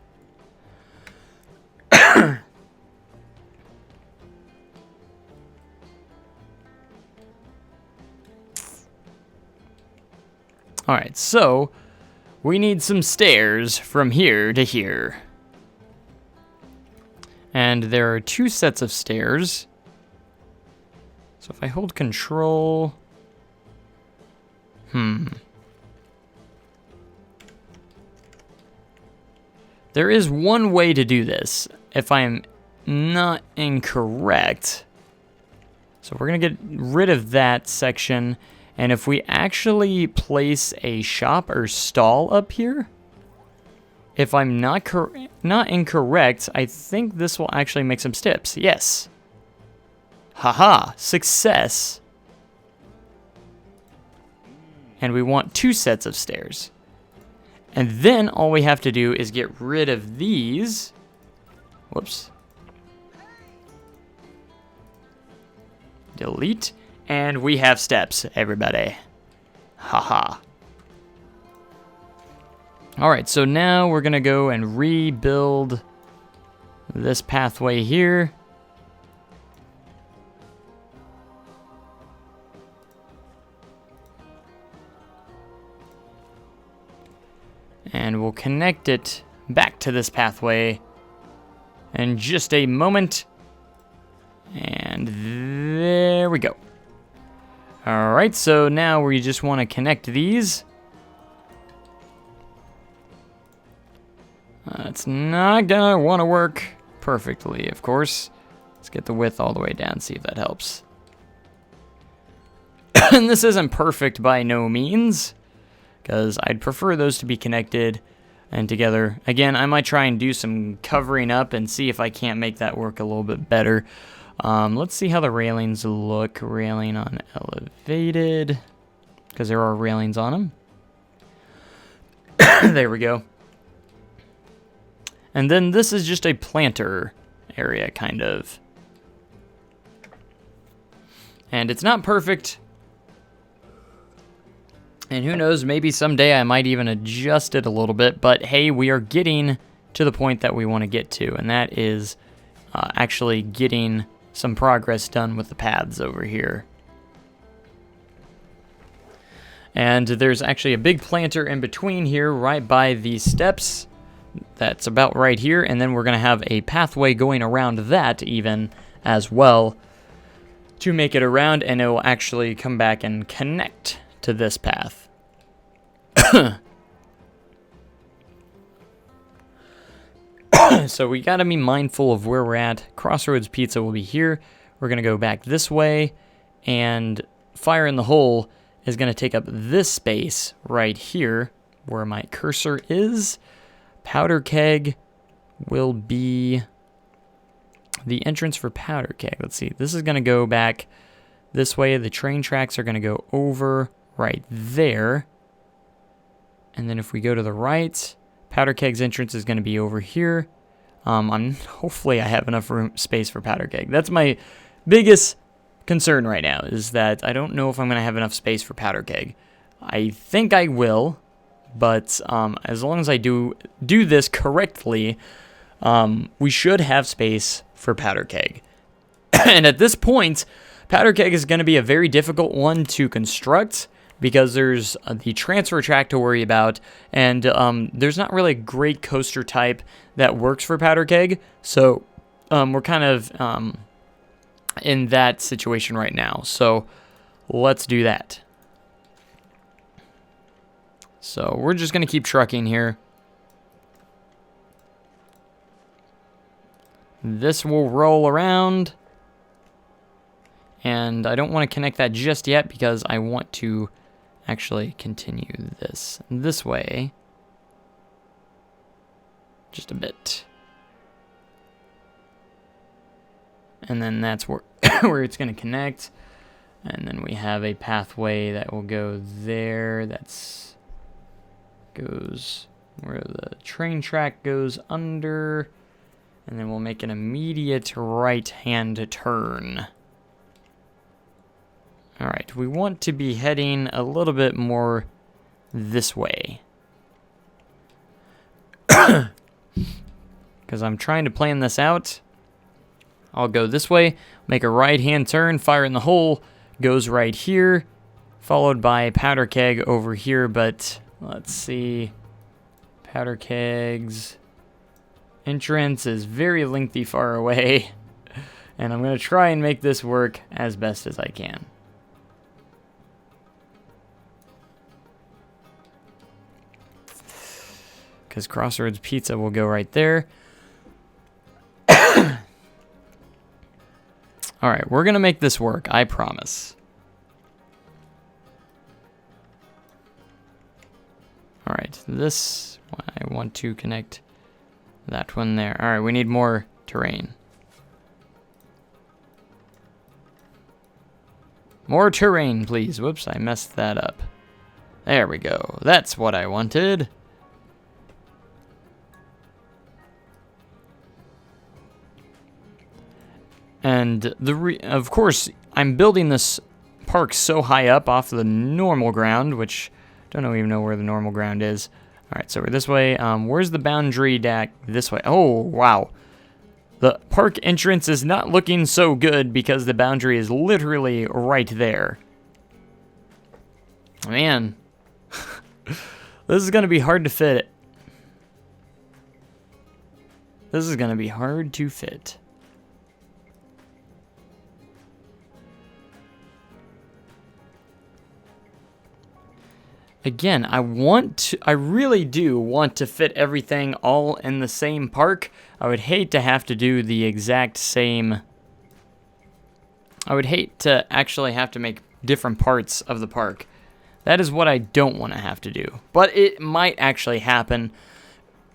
Alright, so we need some stairs from here to here. And there are 2 sets of stairs. So if I hold control... There is one way to do this, if I'm not incorrect. So we're going to get rid of that section. And if we actually place a shop or stall up here, if I'm not incorrect, I think this will actually make some steps. Yes. Haha, success. And we want 2 sets of stairs. And then all we have to do is get rid of these. Whoops. Delete. And we have steps, everybody. Haha. Alright, so now we're going to go and rebuild this pathway here. And we'll connect it back to this pathway in just a moment. And there we go. Alright, so now we just want to connect these. It's not gonna want to work perfectly, of course. Let's get the width all the way down, see if that helps. And this isn't perfect by no means, because I'd prefer those to be connected and together. Again, I might try and do some covering up and see if I can't make that work a little bit better. Let's see how the railings look. Railing on elevated, because there are railings on them. There we go. And then this is just a planter area, kind of. And it's not perfect. And who knows, maybe someday I might even adjust it a little bit. But hey, we are getting to the point that we want to get to. And that is actually getting some progress done with the paths over here. And there's actually a big planter in between here, right by these steps. That's about right here, and then we're going to have a pathway going around that even as well to make it around, and it will actually come back and connect to this path. So we got to be mindful of where we're at. Crossroads Pizza will be here. We're going to go back this way, and Fire in the Hole is going to take up this space right here where my cursor is. Powder Keg will be the entrance for Powder Keg. Let's see. This is going to go back this way. The train tracks are going to go over right there. And then if we go to the right, Powder Keg's entrance is going to be over here. Hopefully I have enough space for Powder Keg. That's my biggest concern right now, is that I don't know if I'm going to have enough space for Powder Keg. I think I will. But as long as I do this correctly, we should have space for Powder Keg. And at this point, Powder Keg is going to be a very difficult one to construct because there's the transfer track to worry about, and there's not really a great coaster type that works for Powder Keg. So we're kind of in that situation right now. So let's do that. So we're just going to keep trucking here. This will roll around. And I don't want to connect that just yet because I want to actually continue this way. Just a bit. And then that's where, where it's going to connect. And then we have a pathway that will go there. Goes where the train track goes under. And then we'll make an immediate right-hand turn. Alright, we want to be heading a little bit more this way. Because I'm trying to plan this out. I'll go this way, make a right-hand turn, fire in the hole, goes right here, followed by powder keg over here, but let's see. Powder keg's entrance is very lengthy far away, and I'm going to try and make this work as best as I can. Because Crossroads Pizza will go right there. Alright, we're going to make this work, I promise. Alright, this, I want to connect that one there. Alright, we need more terrain. More terrain, please. Whoops, I messed that up. There we go. That's what I wanted. And of course, I'm building this park so high up off the normal ground, which I don't even know where the normal ground is. All right, so we're this way. Where's the boundary deck? This way. Oh, wow. The park entrance is not looking so good because the boundary is literally right there. Man. This is going to be hard to fit. This is going to be hard to fit. Again, I really do want to fit everything all in the same park. I would hate to have to do the exact same. I would hate to actually have to make different parts of the park. That is what I don't want to have to do. But it might actually happen.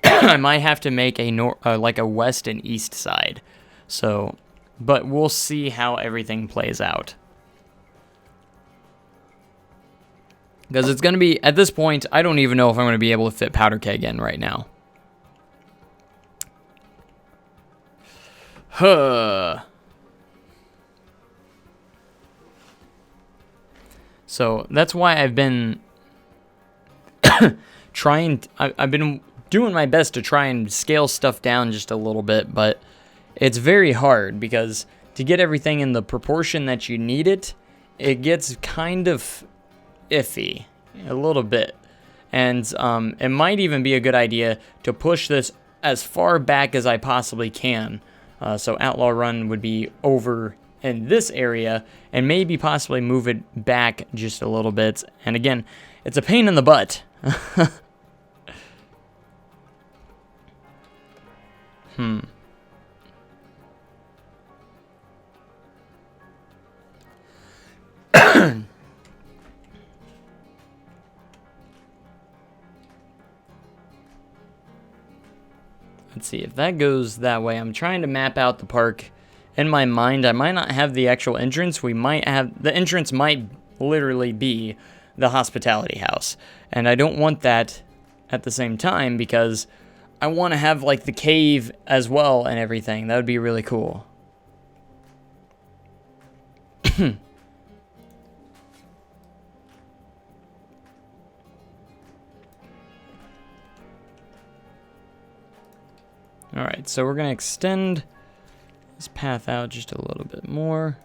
I might have to make a like a west and east side. So, but we'll see how everything plays out. Because it's going to be, at this point, I don't even know if I'm going to be able to fit powder keg in right now. Huh. So that's why I've been I've been doing my best to try and scale stuff down just a little bit, but it's very hard because to get everything in the proportion that you need it, it gets kind of iffy a little bit. And it might even be a good idea to push this as far back as I possibly can. So Outlaw Run would be over in this area and maybe possibly move it back just a little bit. And again, it's a pain in the butt. Let's see if that goes that way. I'm trying to map out the park in my mind. I might not have the actual entrance. We might have, the entrance might literally be the hospitality house. And I don't want that at the same time because I want to have like the cave as well and everything. That would be really cool. Alright, so we're going to extend this path out just a little bit more.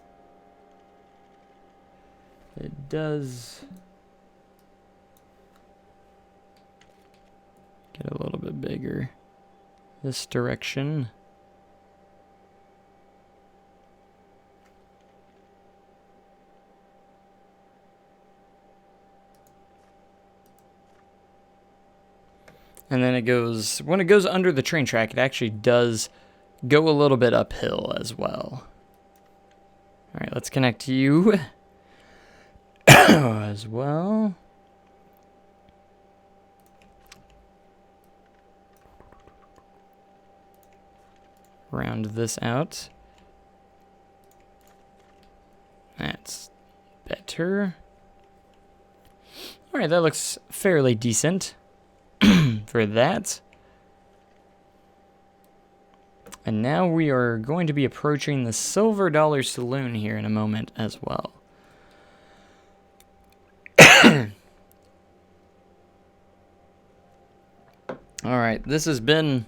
It does get a little bit bigger this direction. And then it goes, when it goes under the train track, it actually does go a little bit uphill as well. All right, let's connect you as well. Round this out. That's better. All right, that looks fairly decent for that. And now we are going to be approaching the Silver Dollar Saloon here in a moment as well. All right, this has been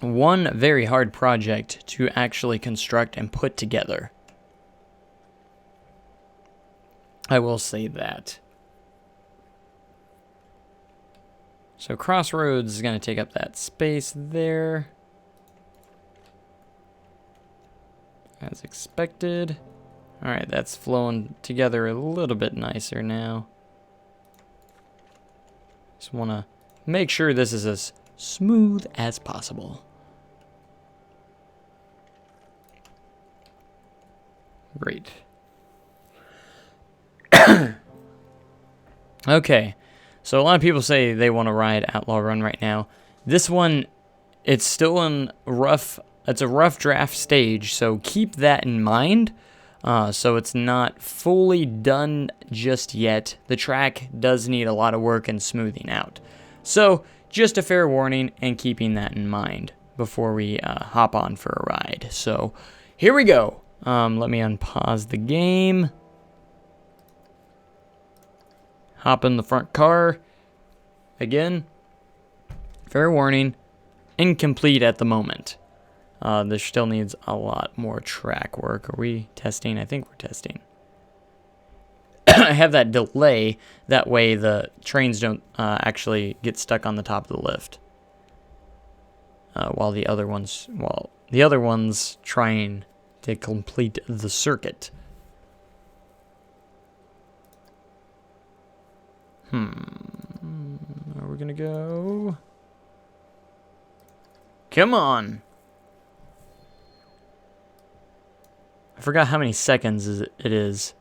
one very hard project to actually construct and put together. I will say that. So Crossroads is going to take up that space there. As expected. All right, that's flowing together a little bit nicer now. Just want to make sure this is as smooth as possible. Great. Okay, so a lot of people say they want to ride Outlaw Run right now. This one, it's still in it's a rough draft stage, so keep that in mind. So it's not fully done just yet. The track does need a lot of work and smoothing out. So just a fair warning and keeping that in mind before we hop on for a ride. So here we go. Let me unpause the game. Hop in the front car. Again, fair warning, incomplete at the moment. This still needs a lot more track work. Are we testing? I think we're testing. I have that delay. That way the trains don't actually get stuck on the top of the lift. While the other ones trying to complete the circuit. Are we gonna go? Come on. I forgot how many seconds it is.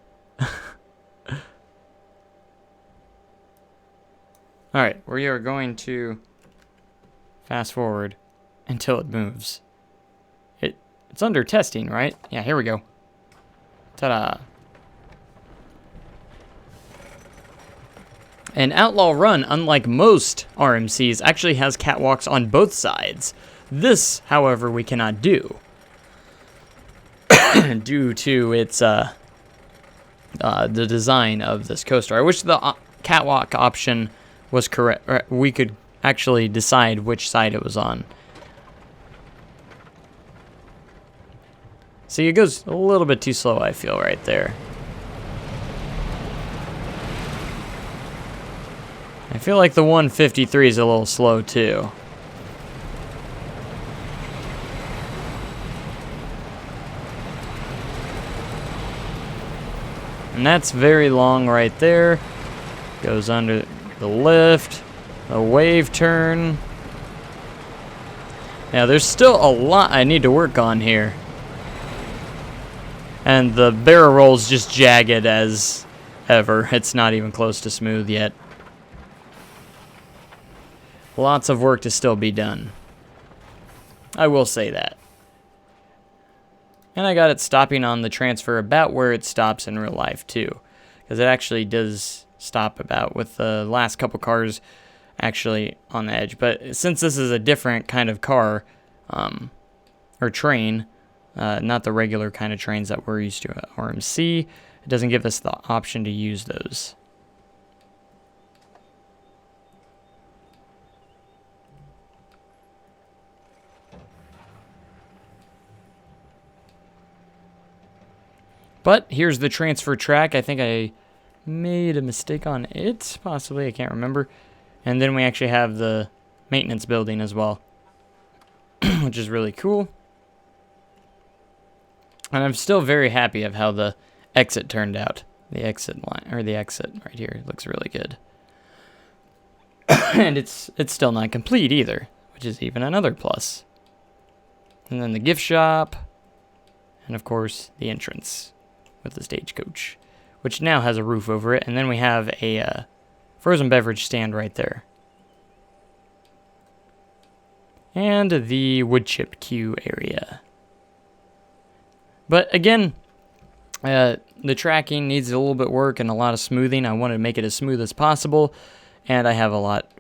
Alright, we are going to fast forward until it moves. It's under testing, right? Yeah, here we go. Ta-da. And Outlaw Run, unlike most RMCs, actually has catwalks on both sides. This, however, we cannot do. Due to its the design of this coaster. I wish the catwalk option was correct. Or we could actually decide which side it was on. See, it goes a little bit too slow, I feel, right there. I feel like the 153 is a little slow, too. And that's very long right there. Goes under the lift, the wave turn. Now, there's still a lot I need to work on here. And the barrel roll's just jagged as ever. It's not even close to smooth yet. Lots of work to still be done. I will say that. And I got it stopping on the transfer about where it stops in real life too. Because it actually does stop about with the last couple cars actually on the edge. But since this is a different kind of car, or train, not the regular kind of trains that we're used to at RMC, it doesn't give us the option to use those. But here's the transfer track. I think I made a mistake on it, possibly. I can't remember. And then we actually have the maintenance building as well, which is really cool. And I'm still very happy of how the exit turned out. The exit line, or the exit right here, looks really good. And it's still not complete either, which is even another plus. And then the gift shop, and of course the entrance with the stagecoach, which now has a roof over it. And then we have a frozen beverage stand right there. And the wood chip queue area. But again, the tracking needs a little bit of work and a lot of smoothing. I want to make it as smooth as possible, and I have a lot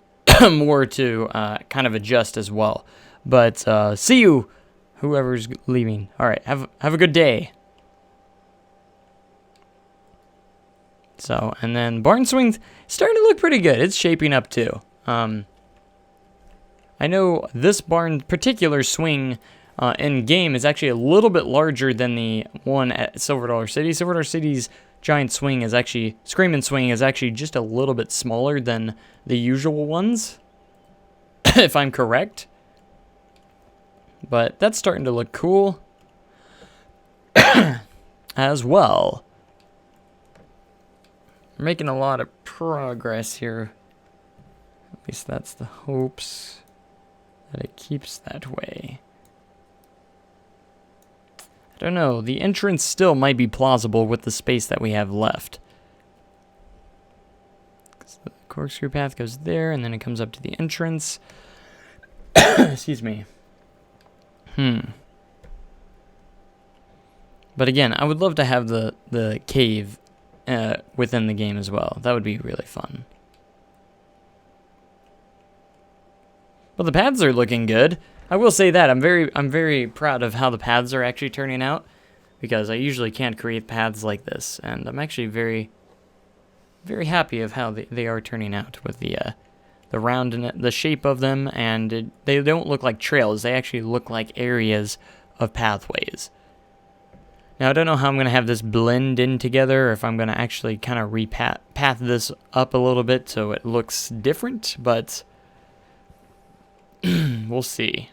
more to kind of adjust as well. But see you, whoever's leaving. All right, have a good day. So, and then barn swing's starting to look pretty good. It's shaping up too. I know this barn particular swing in game is actually a little bit larger than the one at Silver Dollar City. Silver Dollar City's giant swing is actually, Screamin' Swing is actually just a little bit smaller than the usual ones, if I'm correct. But that's starting to look cool as well. We're making a lot of progress here. At least that's the hopes that it keeps that way. I don't know. The entrance still might be plausible with the space that we have left. The corkscrew path goes there, and then it comes up to the entrance. Excuse me. But again, I would love to have the cave within the game as well. That would be really fun. But the paths are looking good. I will say that I'm very proud of how the paths are actually turning out, because I usually can't create paths like this, and I'm actually very happy of how they are turning out with the round and the shape of them, and they don't look like trails. They actually look like areas of pathways. Now I don't know how I'm gonna have this blend in together, or if I'm gonna actually kind of path this up a little bit so it looks different, but we'll see.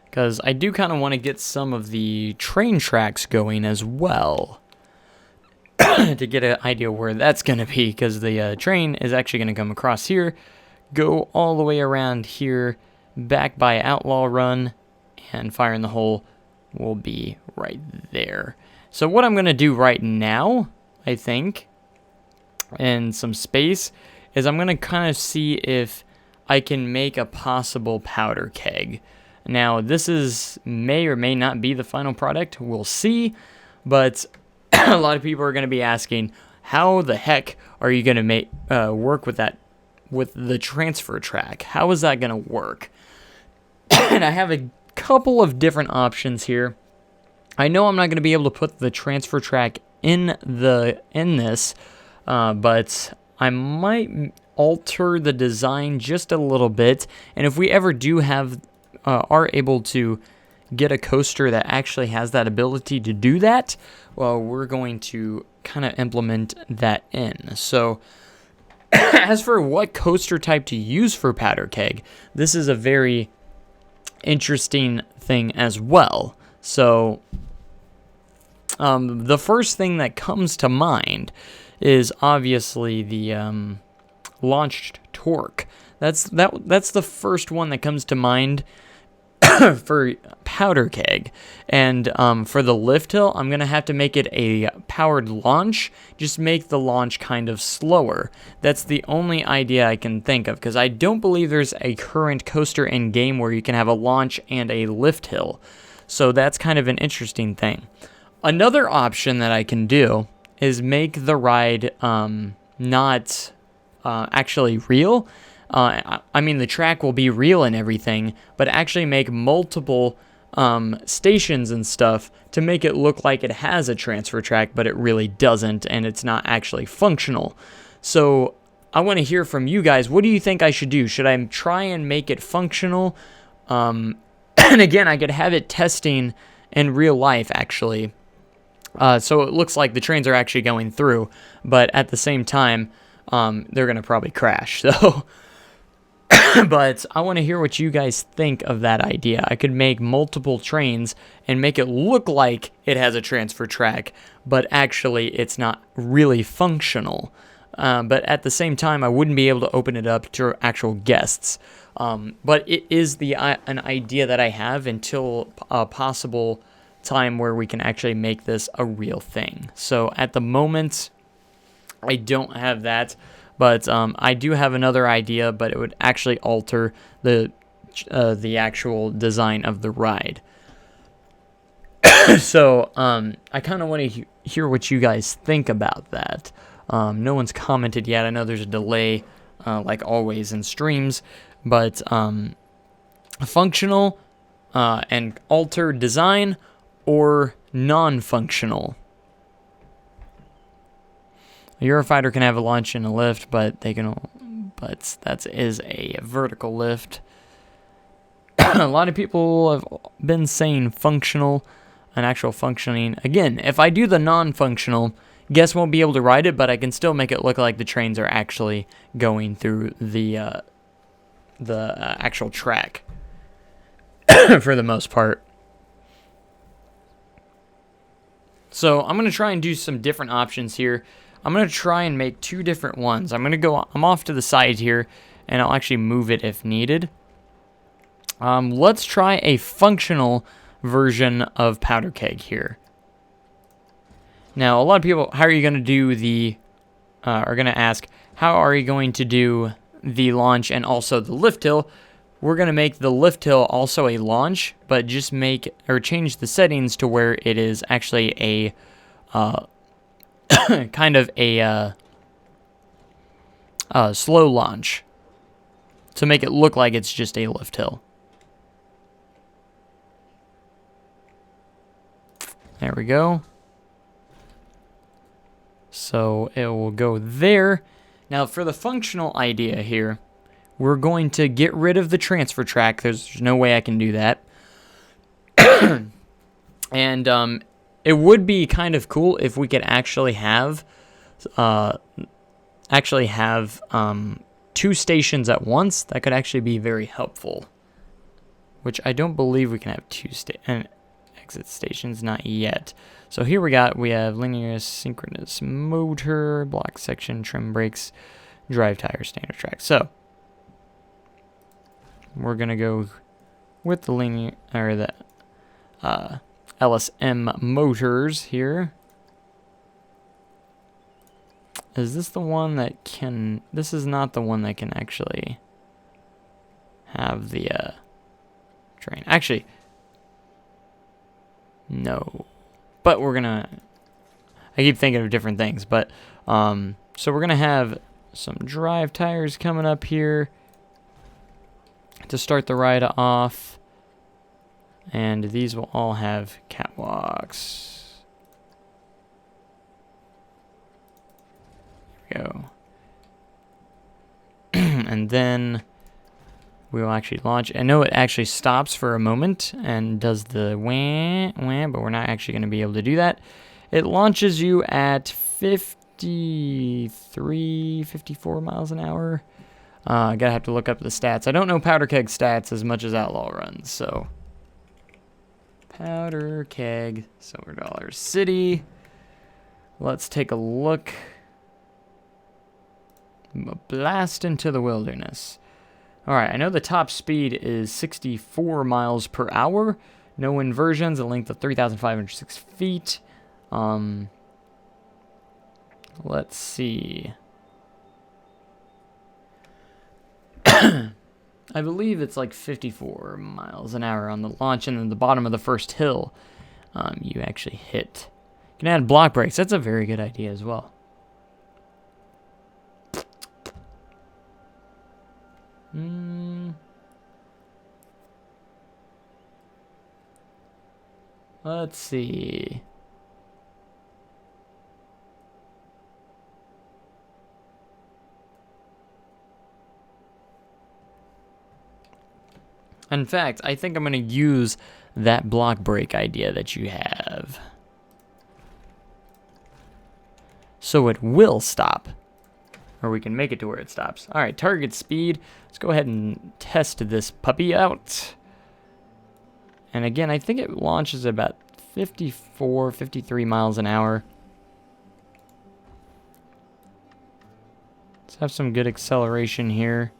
Because I do kind of want to get some of the train tracks going as well. To get an idea where that's going to be. Because the train is actually going to come across here, go all the way around here, back by Outlaw Run, and Fire in the Hole will be right there. So what I'm going to do right now, I think, in some space, is I'm going to kind of see if I can make a possible powder keg. Now, this may or may not be the final product. We'll see. But a lot of people are going to be asking, how the heck are you going to make work with that, with the transfer track? How is that going to work? And I have a couple of different options here. I know I'm not going to be able to put the transfer track in this, but I might alter the design just a little bit. And if we ever do have are able to get a coaster that actually has that ability to do that, well, we're going to kind of implement that in. So as for what coaster type to use for powder keg, this is a very interesting thing as well. So the first thing that comes to mind is obviously the launched torque. That's the first one that comes to mind for powder keg. And for the lift hill, I'm gonna have to make it a powered launch. Just make the launch kind of slower. That's the only idea I can think of, because I don't believe there's a current coaster in game where you can have a launch and a lift hill. So that's kind of an interesting thing. Another option that I can do is make the ride not actually real. I mean, the track will be real and everything, but actually make multiple stations and stuff to make it look like it has a transfer track, but it really doesn't, and it's not actually functional. So I want to hear from you guys. What do you think I should do? Should I try and make it functional? And again, I could have it testing in real life, actually. So it looks like the trains are actually going through, but at the same time, they're going to probably crash. So But I want to hear what you guys think of that idea. I could make multiple trains and make it look like it has a transfer track, but actually it's not really functional. But at the same time, I wouldn't be able to open it up to actual guests. But it is an idea that I have until a possible time where we can actually make this a real thing. So at the moment, I don't have that. But I do have another idea, but it would actually alter the actual design of the ride. So I kind of want to hear what you guys think about that. No one's commented yet. I know there's a delay, like always in streams, but functional and alter design or non-functional. A Eurofighter can have a launch and a lift, but that is a vertical lift. A lot of people have been saying functional and actual functioning. Again, if I do the non-functional, guests won't be able to ride it, but I can still make it look like the trains are actually going through the actual track for the most part. So I'm going to try and do some different options here. I'm going to try and make two different ones. I'm off to the side here, and I'll actually move it if needed. Let's try a functional version of Powder Keg here. Now, a lot of people, how are you going to do are going to ask, how are you going to do the launch and also the lift hill? We're going to make the lift hill also a launch, but just change the settings to where it is actually a kind of a slow launch to make it look like it's just a lift hill. There we go. So it will go there. Now for the functional idea here, we're going to get rid of the transfer track. There's no way I can do that. And it would be kind of cool if we could actually have two stations at once. That could actually be very helpful. Which I don't believe we can have two exit stations, not yet. So here we have linear synchronous motor, block section, trim brakes, drive tire, standard track. So we're gonna go with the linear or the LSM motors here. Is this the one that can? This is not the one that can actually have the train. Actually, no. But we're gonna. I keep thinking of different things, but so we're gonna have some drive tires coming up here to start the ride off, and these will all have catwalks. There we go. And then we will actually launch. I know it actually stops for a moment and does the wah, wah, but we're not actually going to be able to do that. It launches you at 53, 54 miles an hour. I gotta have to look up the stats. I don't know Powder Keg stats as much as Outlaw runs, so. Powder Keg, Silver Dollar City. Let's take a look. Blast into the wilderness. Alright, I know the top speed is 64 miles per hour. No inversions, a length of 3,506 feet. Let's see. I believe it's like 54 miles an hour on the launch, and then the bottom of the first hill, you actually hit. You can add block brakes. That's a very good idea as well. Let's see. In fact, I think I'm going to use that block brake idea that you have. So it will stop. Or we can make it to where it stops. All right, target speed. Let's go ahead and test this puppy out. And again, I think it launches about 54, 53 miles an hour. Let's have some good acceleration here.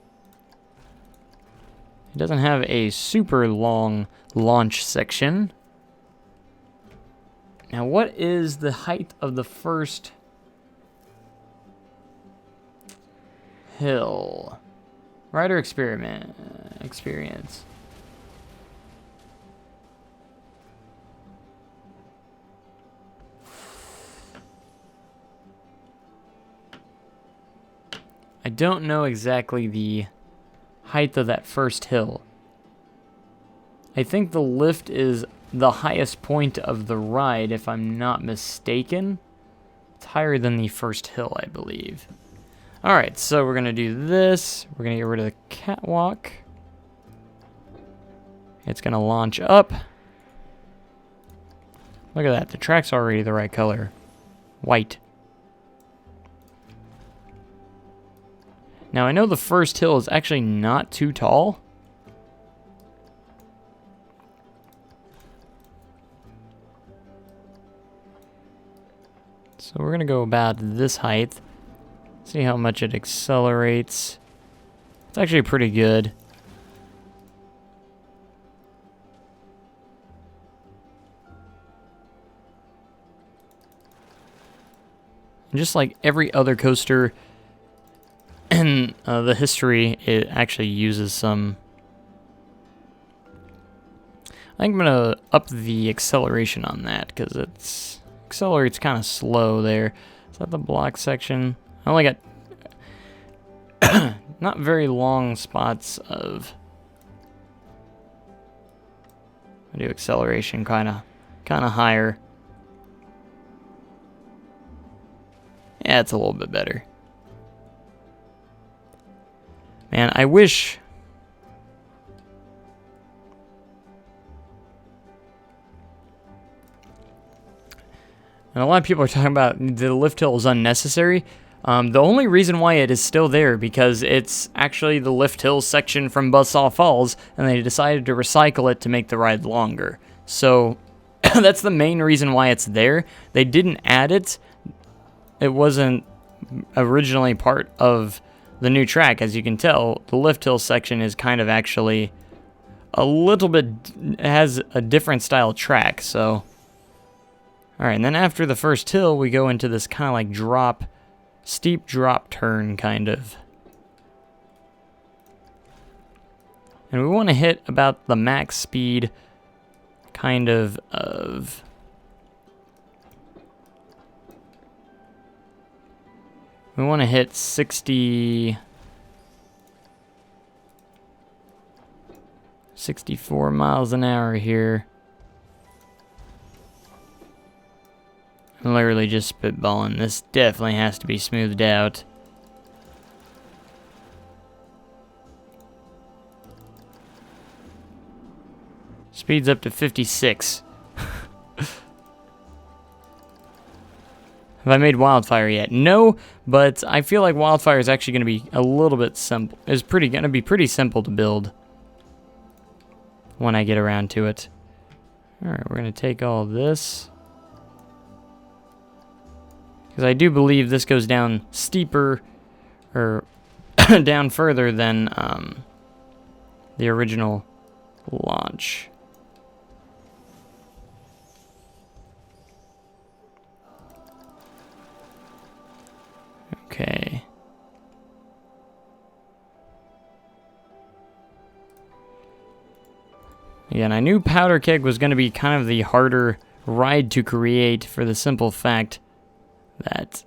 It doesn't have a super long launch section. Now, what is the height of the first hill? Rider experience. I don't know exactly the height of that first hill. I think the lift is the highest point of the ride, if I'm not mistaken. It's higher than the first hill, I believe. Alright, so we're going to do this. We're going to get rid of the catwalk. It's going to launch up. Look at that. The track's already the right color. White. Now, I know the first hill is actually not too tall. So we're going to go about this height. See how much it accelerates. It's actually pretty good. And just like every other coaster in the history, it actually uses some... I think I'm going to up the acceleration on that, because it accelerates kind of slow there. Is that the block section? I only got not very long spots of... I do acceleration kind of higher. Yeah, it's a little bit better. Man, I wish... And a lot of people are talking about the lift hill is unnecessary. The only reason why it is still there, because it's actually the lift hill section from Buzzsaw Falls, and they decided to recycle it to make the ride longer. So, that's the main reason why it's there. They didn't add it. It wasn't originally part of the new track. As you can tell, the lift hill section is kind of actually a little bit, has a different style track, so... Alright, and then after the first hill, we go into this kind of like drop, steep drop turn kind of. And we want to hit about the max speed kind of we want to hit 64 miles an hour here. I'm literally just spitballing. This definitely has to be smoothed out. Speed's up to 56. Have I made Wildfire yet? No, but I feel like Wildfire is actually going to be a little bit simple. It's going to be pretty simple to build when I get around to it. Alright, we're going to take all this. Because I do believe this goes down steeper, or down further than the original launch. Okay. Again, I knew Powder Keg was going to be kind of the harder ride to create for the simple fact that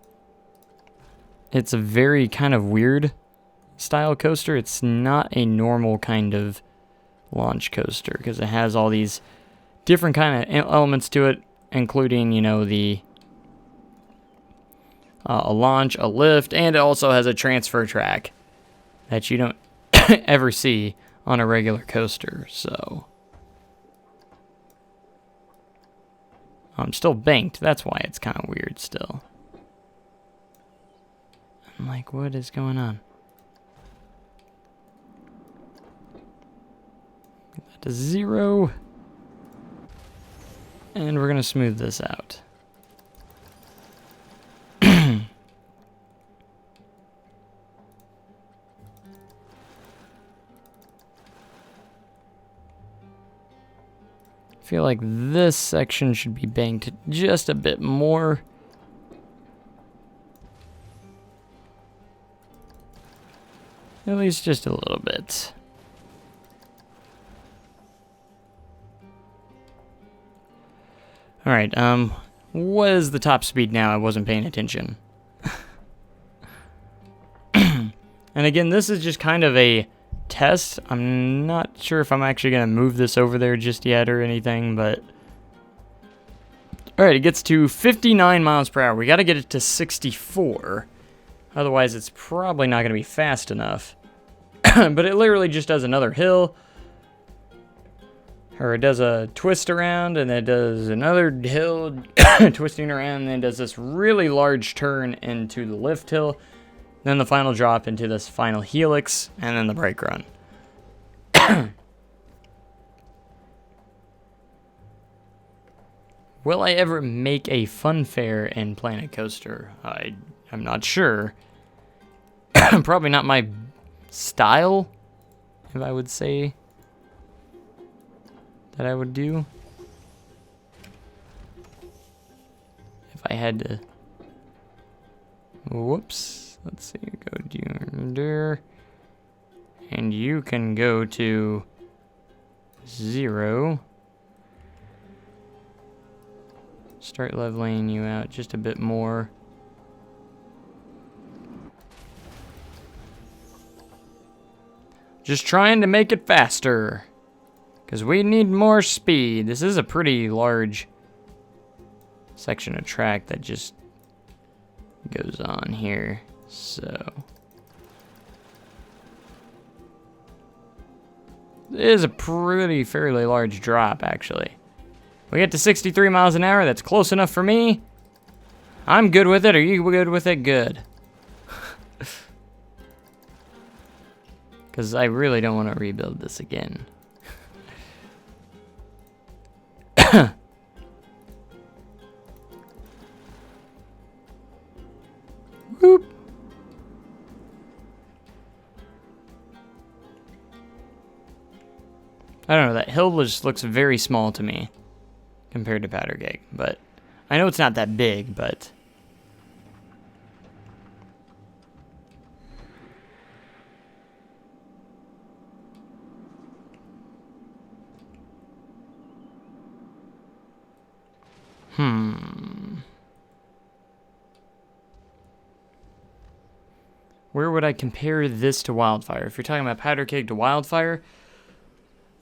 it's a very kind of weird style coaster. It's not a normal kind of launch coaster because it has all these different kind of elements to it, including, you know, the a launch, a lift, and it also has a transfer track that you don't ever see on a regular coaster. So I'm still banked. That's why it's kind of weird still. I'm like, what is going on? Get that to 0. And we're gonna smooth this out. I feel like this section should be banked just a bit more. At least just a little bit. Alright, what is the top speed now? I wasn't paying attention. And again, this is just kind of a test. I'm not sure if I'm actually going to move this over there just yet or anything, but... Alright, it gets to 59 miles per hour. We got to get it to 64. Otherwise, it's probably not going to be fast enough. But it literally just does another hill. Or it does a twist around, and it does another hill twisting around, and then it does this really large turn into the lift hill. Then the final drop into this final helix, and then the brake run. Will I ever make a fun fair in Planet Coaster? I'm not sure. Probably not my style, if I would say that I would do. If I had to... Whoops. Let's see, go to there. And you can go to 0. Start leveling you out just a bit more. Just trying to make it faster. Because we need more speed. This is a pretty large section of track that just goes on here. So it is a fairly large drop, actually. We get to 63 miles an hour. That's close enough for me. I'm good with it. Are you good with it? Good. Because I really don't want to rebuild this again. Whoop. I don't know, that hill just looks very small to me compared to Powder Keg, but I know it's not that big, but where would I compare this to Wildfire? If you're talking about Powder Keg to Wildfire,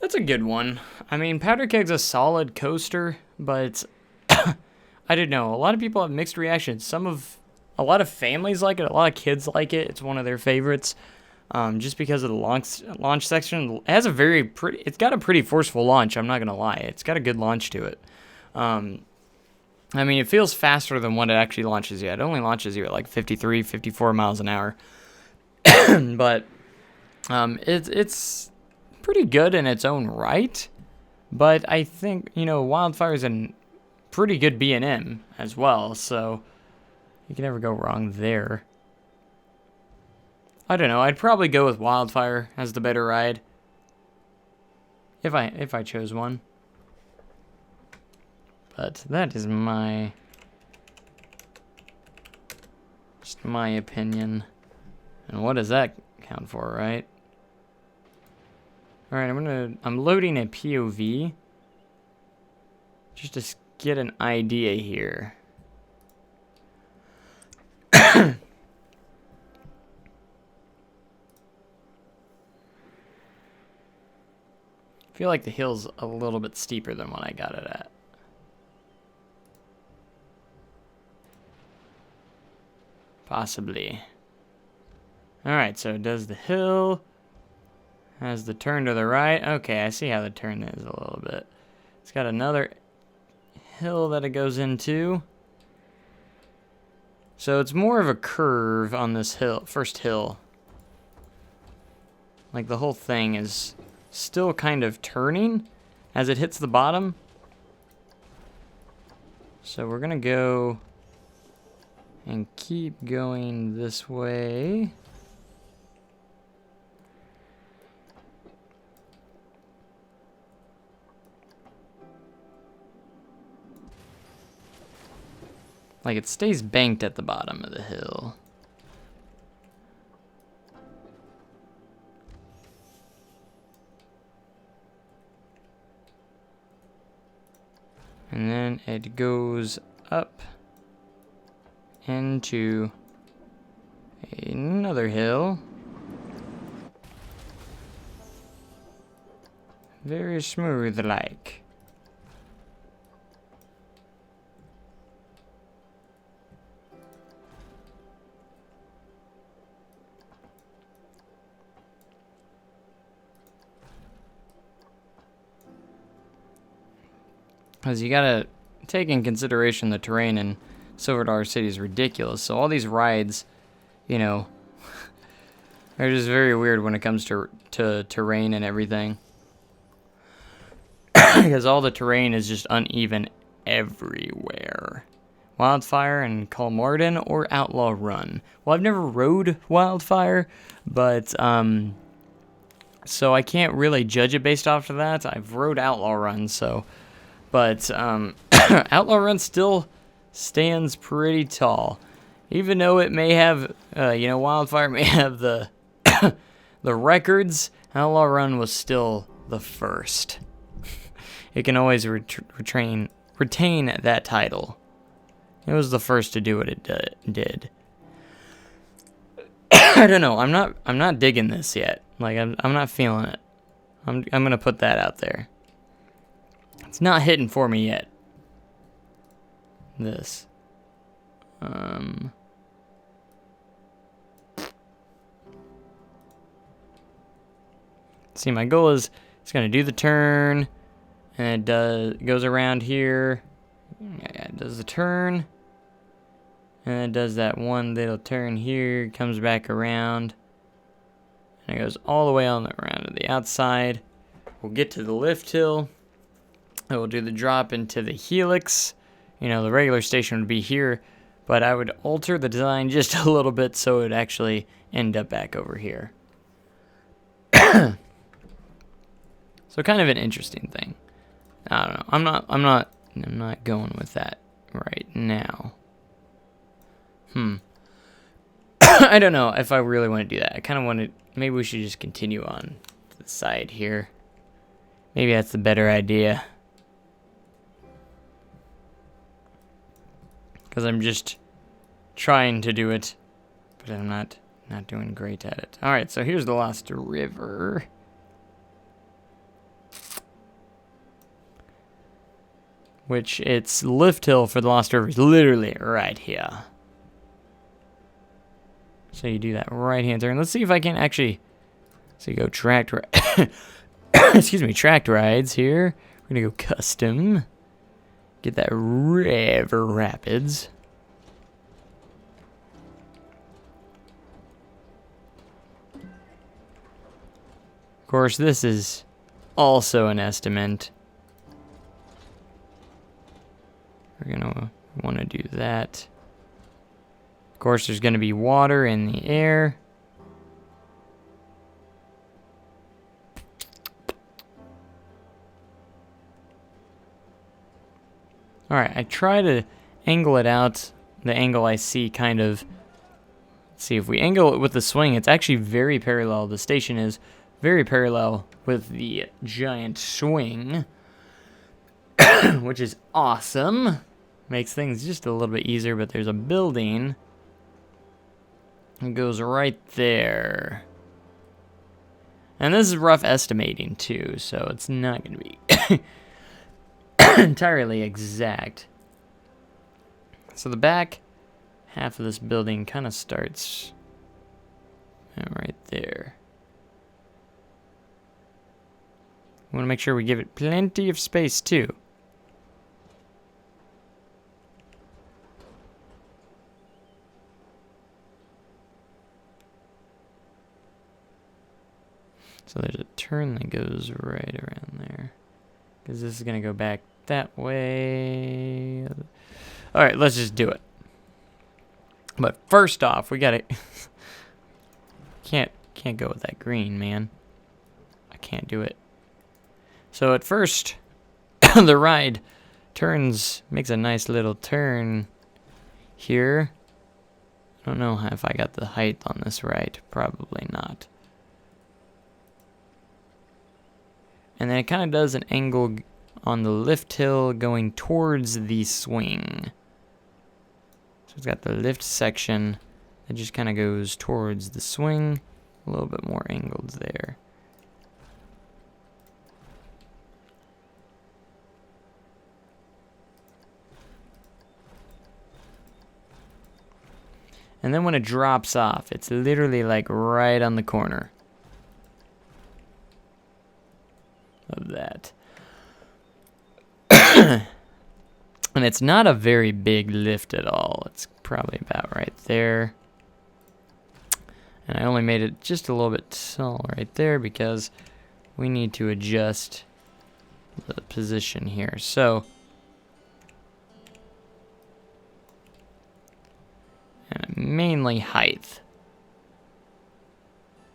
that's a good one. I mean, Powder Keg's a solid coaster, but I don't know. A lot of people have mixed reactions. A lot of families like it. A lot of kids like it. It's one of their favorites, just because of the launch section. It has it's got a pretty forceful launch. I'm not gonna lie. It's got a good launch to it. I mean, it feels faster than what it actually launches you at. It only launches you at like 53, 54 miles an hour, but it's pretty good in its own right, but I think, Wildfire's a pretty good B&M as well, so you can never go wrong there. I don't know, I'd probably go with Wildfire as the better ride, if I chose one. But that is just my opinion. And what does that count for, right? Alright, I'm loading a POV just to get an idea here. I feel like the hill's a little bit steeper than what I got it at. Possibly. Alright, so it does the hill. Has the turn to the right. Okay, I see how the turn is a little bit. It's got another hill that it goes into. So it's more of a curve on this hill, first hill. Like the whole thing is still kind of turning as it hits the bottom. So we're gonna go and keep going this way. Like it stays banked at the bottom of the hill. And then it goes up into another hill. Very smooth like. Because you gotta take in consideration the terrain in Silver Dollar City is ridiculous. So all these rides, you know, they're just very weird when it comes to terrain and everything. Because all the terrain is just uneven everywhere. Wildfire and Colmarden or Outlaw Run. Well, I've never rode Wildfire, but so I can't really judge it based off of that. I've rode Outlaw Run, so... But Outlaw Run still stands pretty tall. Even though it may have, you know, Wildfire may have the the records, Outlaw Run was still the first. It can always retain that title. It was the first to do what it did. I don't know. I'm not digging this yet. Like I'm not feeling it. I'm gonna put that out there. It's not hitting for me yet. This. See, my goal is it's gonna do the turn, and it goes around here. Yeah, it does the turn, and it does that one little turn here. Comes back around, and it goes all the way around to the outside. We'll get to the lift hill. I will do the drop into the helix. You know, the regular station would be here, but I would alter the design just a little bit so it would actually end up back over here. So kind of an interesting thing. I don't know. I'm not going with that right now. I don't know if I really want to do that. I kind of want to, maybe we should just continue on the side here. Maybe that's the better idea. Because I'm just trying to do it, but I'm not doing great at it. All right, so here's the Lost River. Which it's lift hill for the Lost River is literally right here. So you do that right hand turn. Let's see if I can actually. So you go tracked. Excuse me, tracked rides here. We're gonna go custom. Get that River Rapids. Of course, this is also an estimate. We're gonna want to do that. Of course, there's gonna be water in the air. Alright, I try to angle it out, the angle I see kind of. Let's see, if we angle it with the swing, it's actually very parallel. The station is very parallel with the giant swing, which is awesome. Makes things just a little bit easier, but there's a building. It goes right there. And this is rough estimating too, so it's not going to be entirely exact. So the back half of this building kind of starts right there. We want to make sure we give it plenty of space too. So there's a turn that goes right around there. Because this is going to go back that way. Alright, let's just do it. But first off, we gotta... can't go with that green, man. I can't do it. So at first, the ride makes a nice little turn here. I don't know if I got the height on this right. Probably not. And then it kind of does an angle on the lift hill going towards the swing. So it's got the lift section that just kind of goes towards the swing. A little bit more angled there. And then when it drops off, it's literally like right on the corner of that. And it's not a very big lift at all. It's probably about right there. And I only made it just a little bit tall right there because we need to adjust the position here. So, and mainly height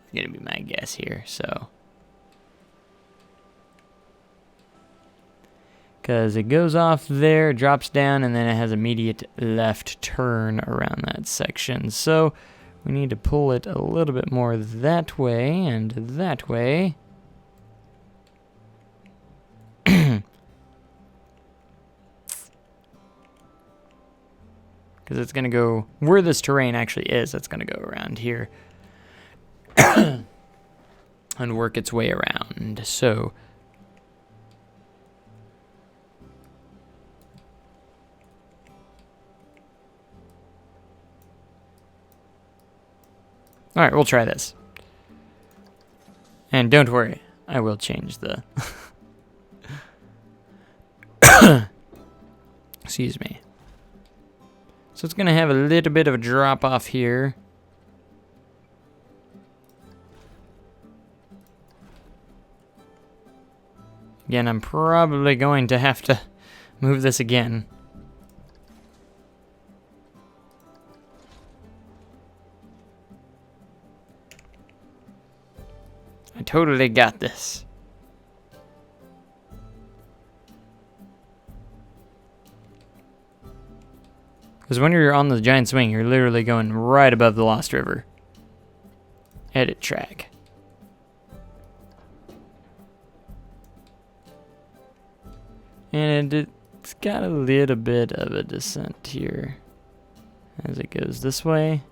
is going to be my guess here. So, because it goes off there, drops down, and then it has immediate left turn around that section. So we need to pull it a little bit more that way and that way. Because it's going to go where this terrain actually is. It's going to go around here and work its way around. So all right, we'll try this. And don't worry, I will change the... Excuse me. So it's going to have a little bit of a drop off here. Again, I'm probably going to have to move this again. I totally got this. Because when you're on the giant swing, you're literally going right above the Lost River. Edit track. And it's got a little bit of a descent here as it goes this way.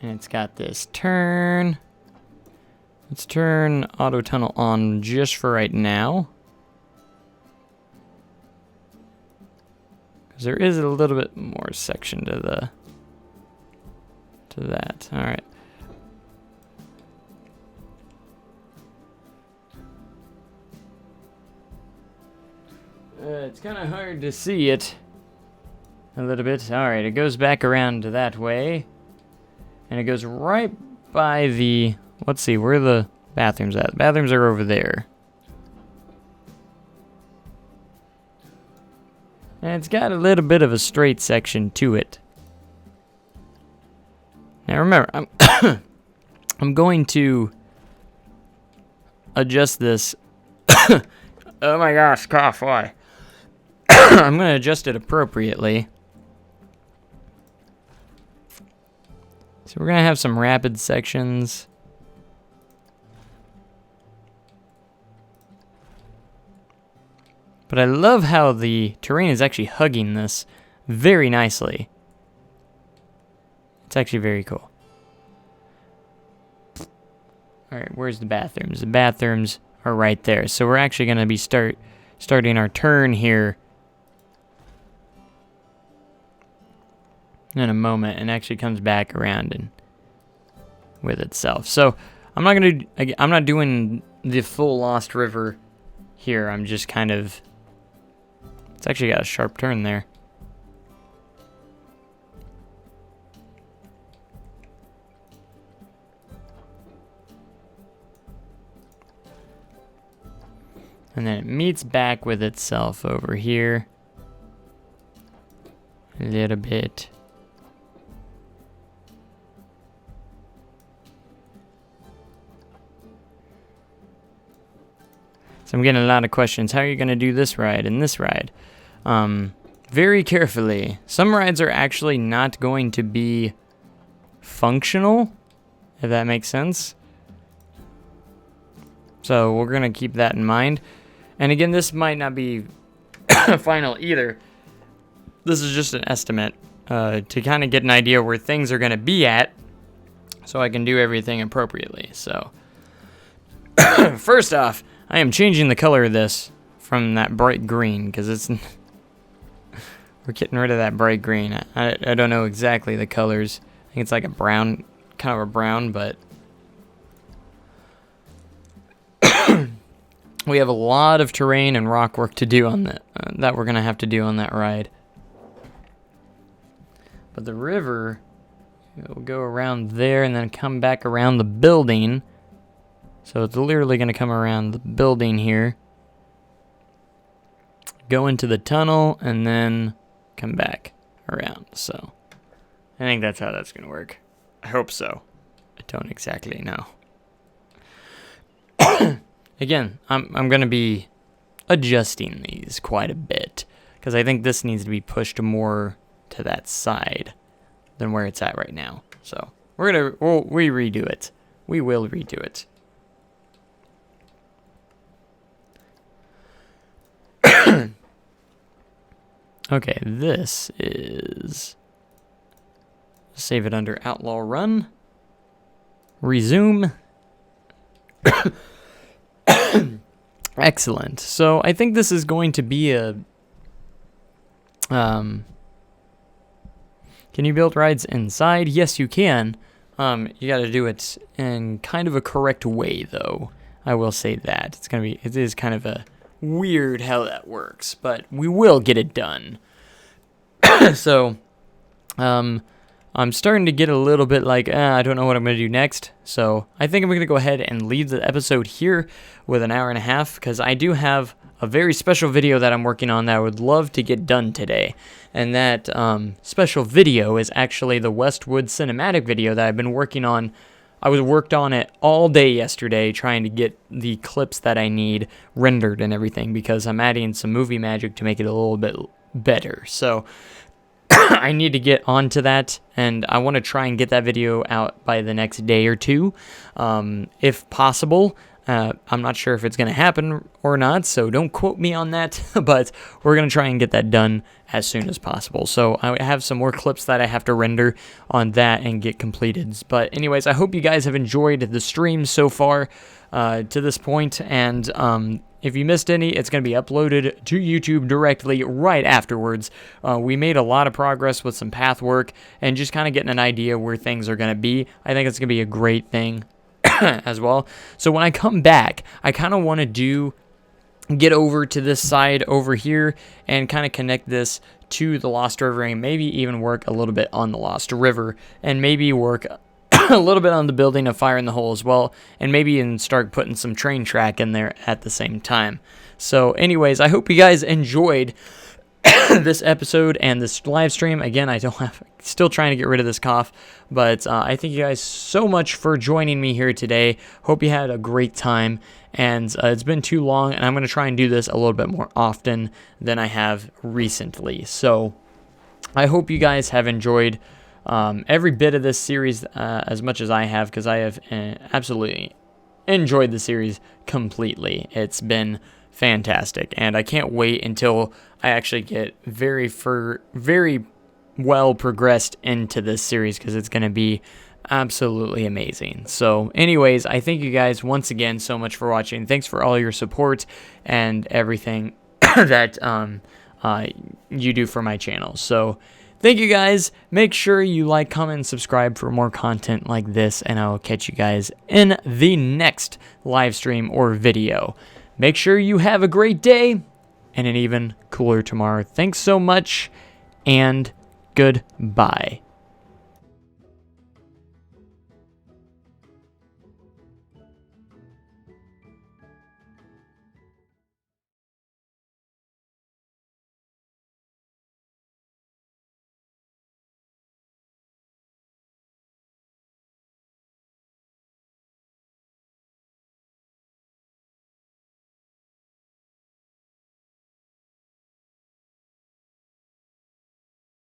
And it's got this turn. Let's turn auto tunnel on just for right now. Because there is a little bit more section to that. All right. It's kind of hard to see it a little bit. All right, it goes back around that way. And it goes right by the... Let's see, where are the bathrooms at? The bathrooms are over there. And it's got a little bit of a straight section to it. Now remember, I'm going to adjust this. Oh my gosh, cough, why? I'm going to adjust it appropriately. So we're going to have some rapid sections. But I love how the terrain is actually hugging this very nicely. It's actually very cool. Alright, where's the bathrooms? The bathrooms are right there. So we're actually going to be starting our turn here in a moment, and actually comes back around and with itself. So I'm not doing the full Lost River here. I'm just kind of... It's actually got a sharp turn there. meets back with itself over here. A little bit. So I'm getting a lot of questions. How are you going to do this ride and this ride? Very carefully. Some rides are actually not going to be functional, if that makes sense. So we're going to keep that in mind. And again, this might not be final either. This is just an estimate to kind of get an idea where things are going to be at so I can do everything appropriately. So first off, I am changing the color of this from that bright green because it's we're getting rid of that bright green. I don't know exactly the colors. I think it's like a brown, kind of a brown, but we have a lot of terrain and rock work to do on that we're going to have to do on that ride. But the river will go around there and then come back around the building. So it's literally going to come around the building here, go into the tunnel, and then come back around. So I think that's how that's going to work. I hope so. I don't exactly know. Again, I'm going to be adjusting these quite a bit because I think this needs to be pushed more to that side than where it's at right now. So we'll redo it. We will redo it. Okay, this is, save it under Outlaw Run, resume. Excellent. So I think this is going to be a, can you build rides inside? Yes, you can. You got to do it in kind of a correct way, though. I will say that it is kind of a weird how that works, but we will get it done. So, I'm starting to get a little bit like, I don't know what I'm going to do next. So I think I'm going to go ahead and leave the episode here with an hour and a half because I do have a very special video that I'm working on that I would love to get done today. And that special video is actually the Westwood cinematic video that I've been working on. I worked on it all day yesterday trying to get the clips that I need rendered and everything because I'm adding some movie magic to make it a little bit better. So I need to get onto that, and I want to try and get that video out by the next day or two, if possible. I'm not sure if it's going to happen or not, so don't quote me on that, but we're going to try and get that done as soon as possible. So I have some more clips that I have to render on that and get completed. But anyways, I hope you guys have enjoyed the stream so far to this point, and if you missed any, it's going to be uploaded to YouTube directly right afterwards. We made a lot of progress with some path work and just kind of getting an idea where things are going to be. I think it's going to be a great thing as well. So when I come back, I kind of want to get over to this side over here and kind of connect this to the Lost River and maybe even work a little bit on the Lost River and maybe work a little bit on the building of Fire in the Hole as well, and maybe even start putting some train track in there at the same time. So anyways, I hope you guys enjoyed this episode and this live stream. Again, still trying to get rid of this cough, but I thank you guys so much for joining me here today. Hope you had a great time, and it's been too long, and I'm going to try and do this a little bit more often than I have recently. So I hope you guys have enjoyed every bit of this series as much as I have, because I have absolutely enjoyed the series completely. It's been fantastic, and I can't wait until I actually get very well progressed into this series, because it's going to be absolutely amazing. So anyways, I thank you guys once again so much for watching. Thanks for all your support and everything that you do for my channel. So thank you guys. Make sure you like, comment, and subscribe for more content like this, and I will catch you guys in the next live stream or video. Make sure you have a great day and an even cooler tomorrow. Thanks so much, and goodbye.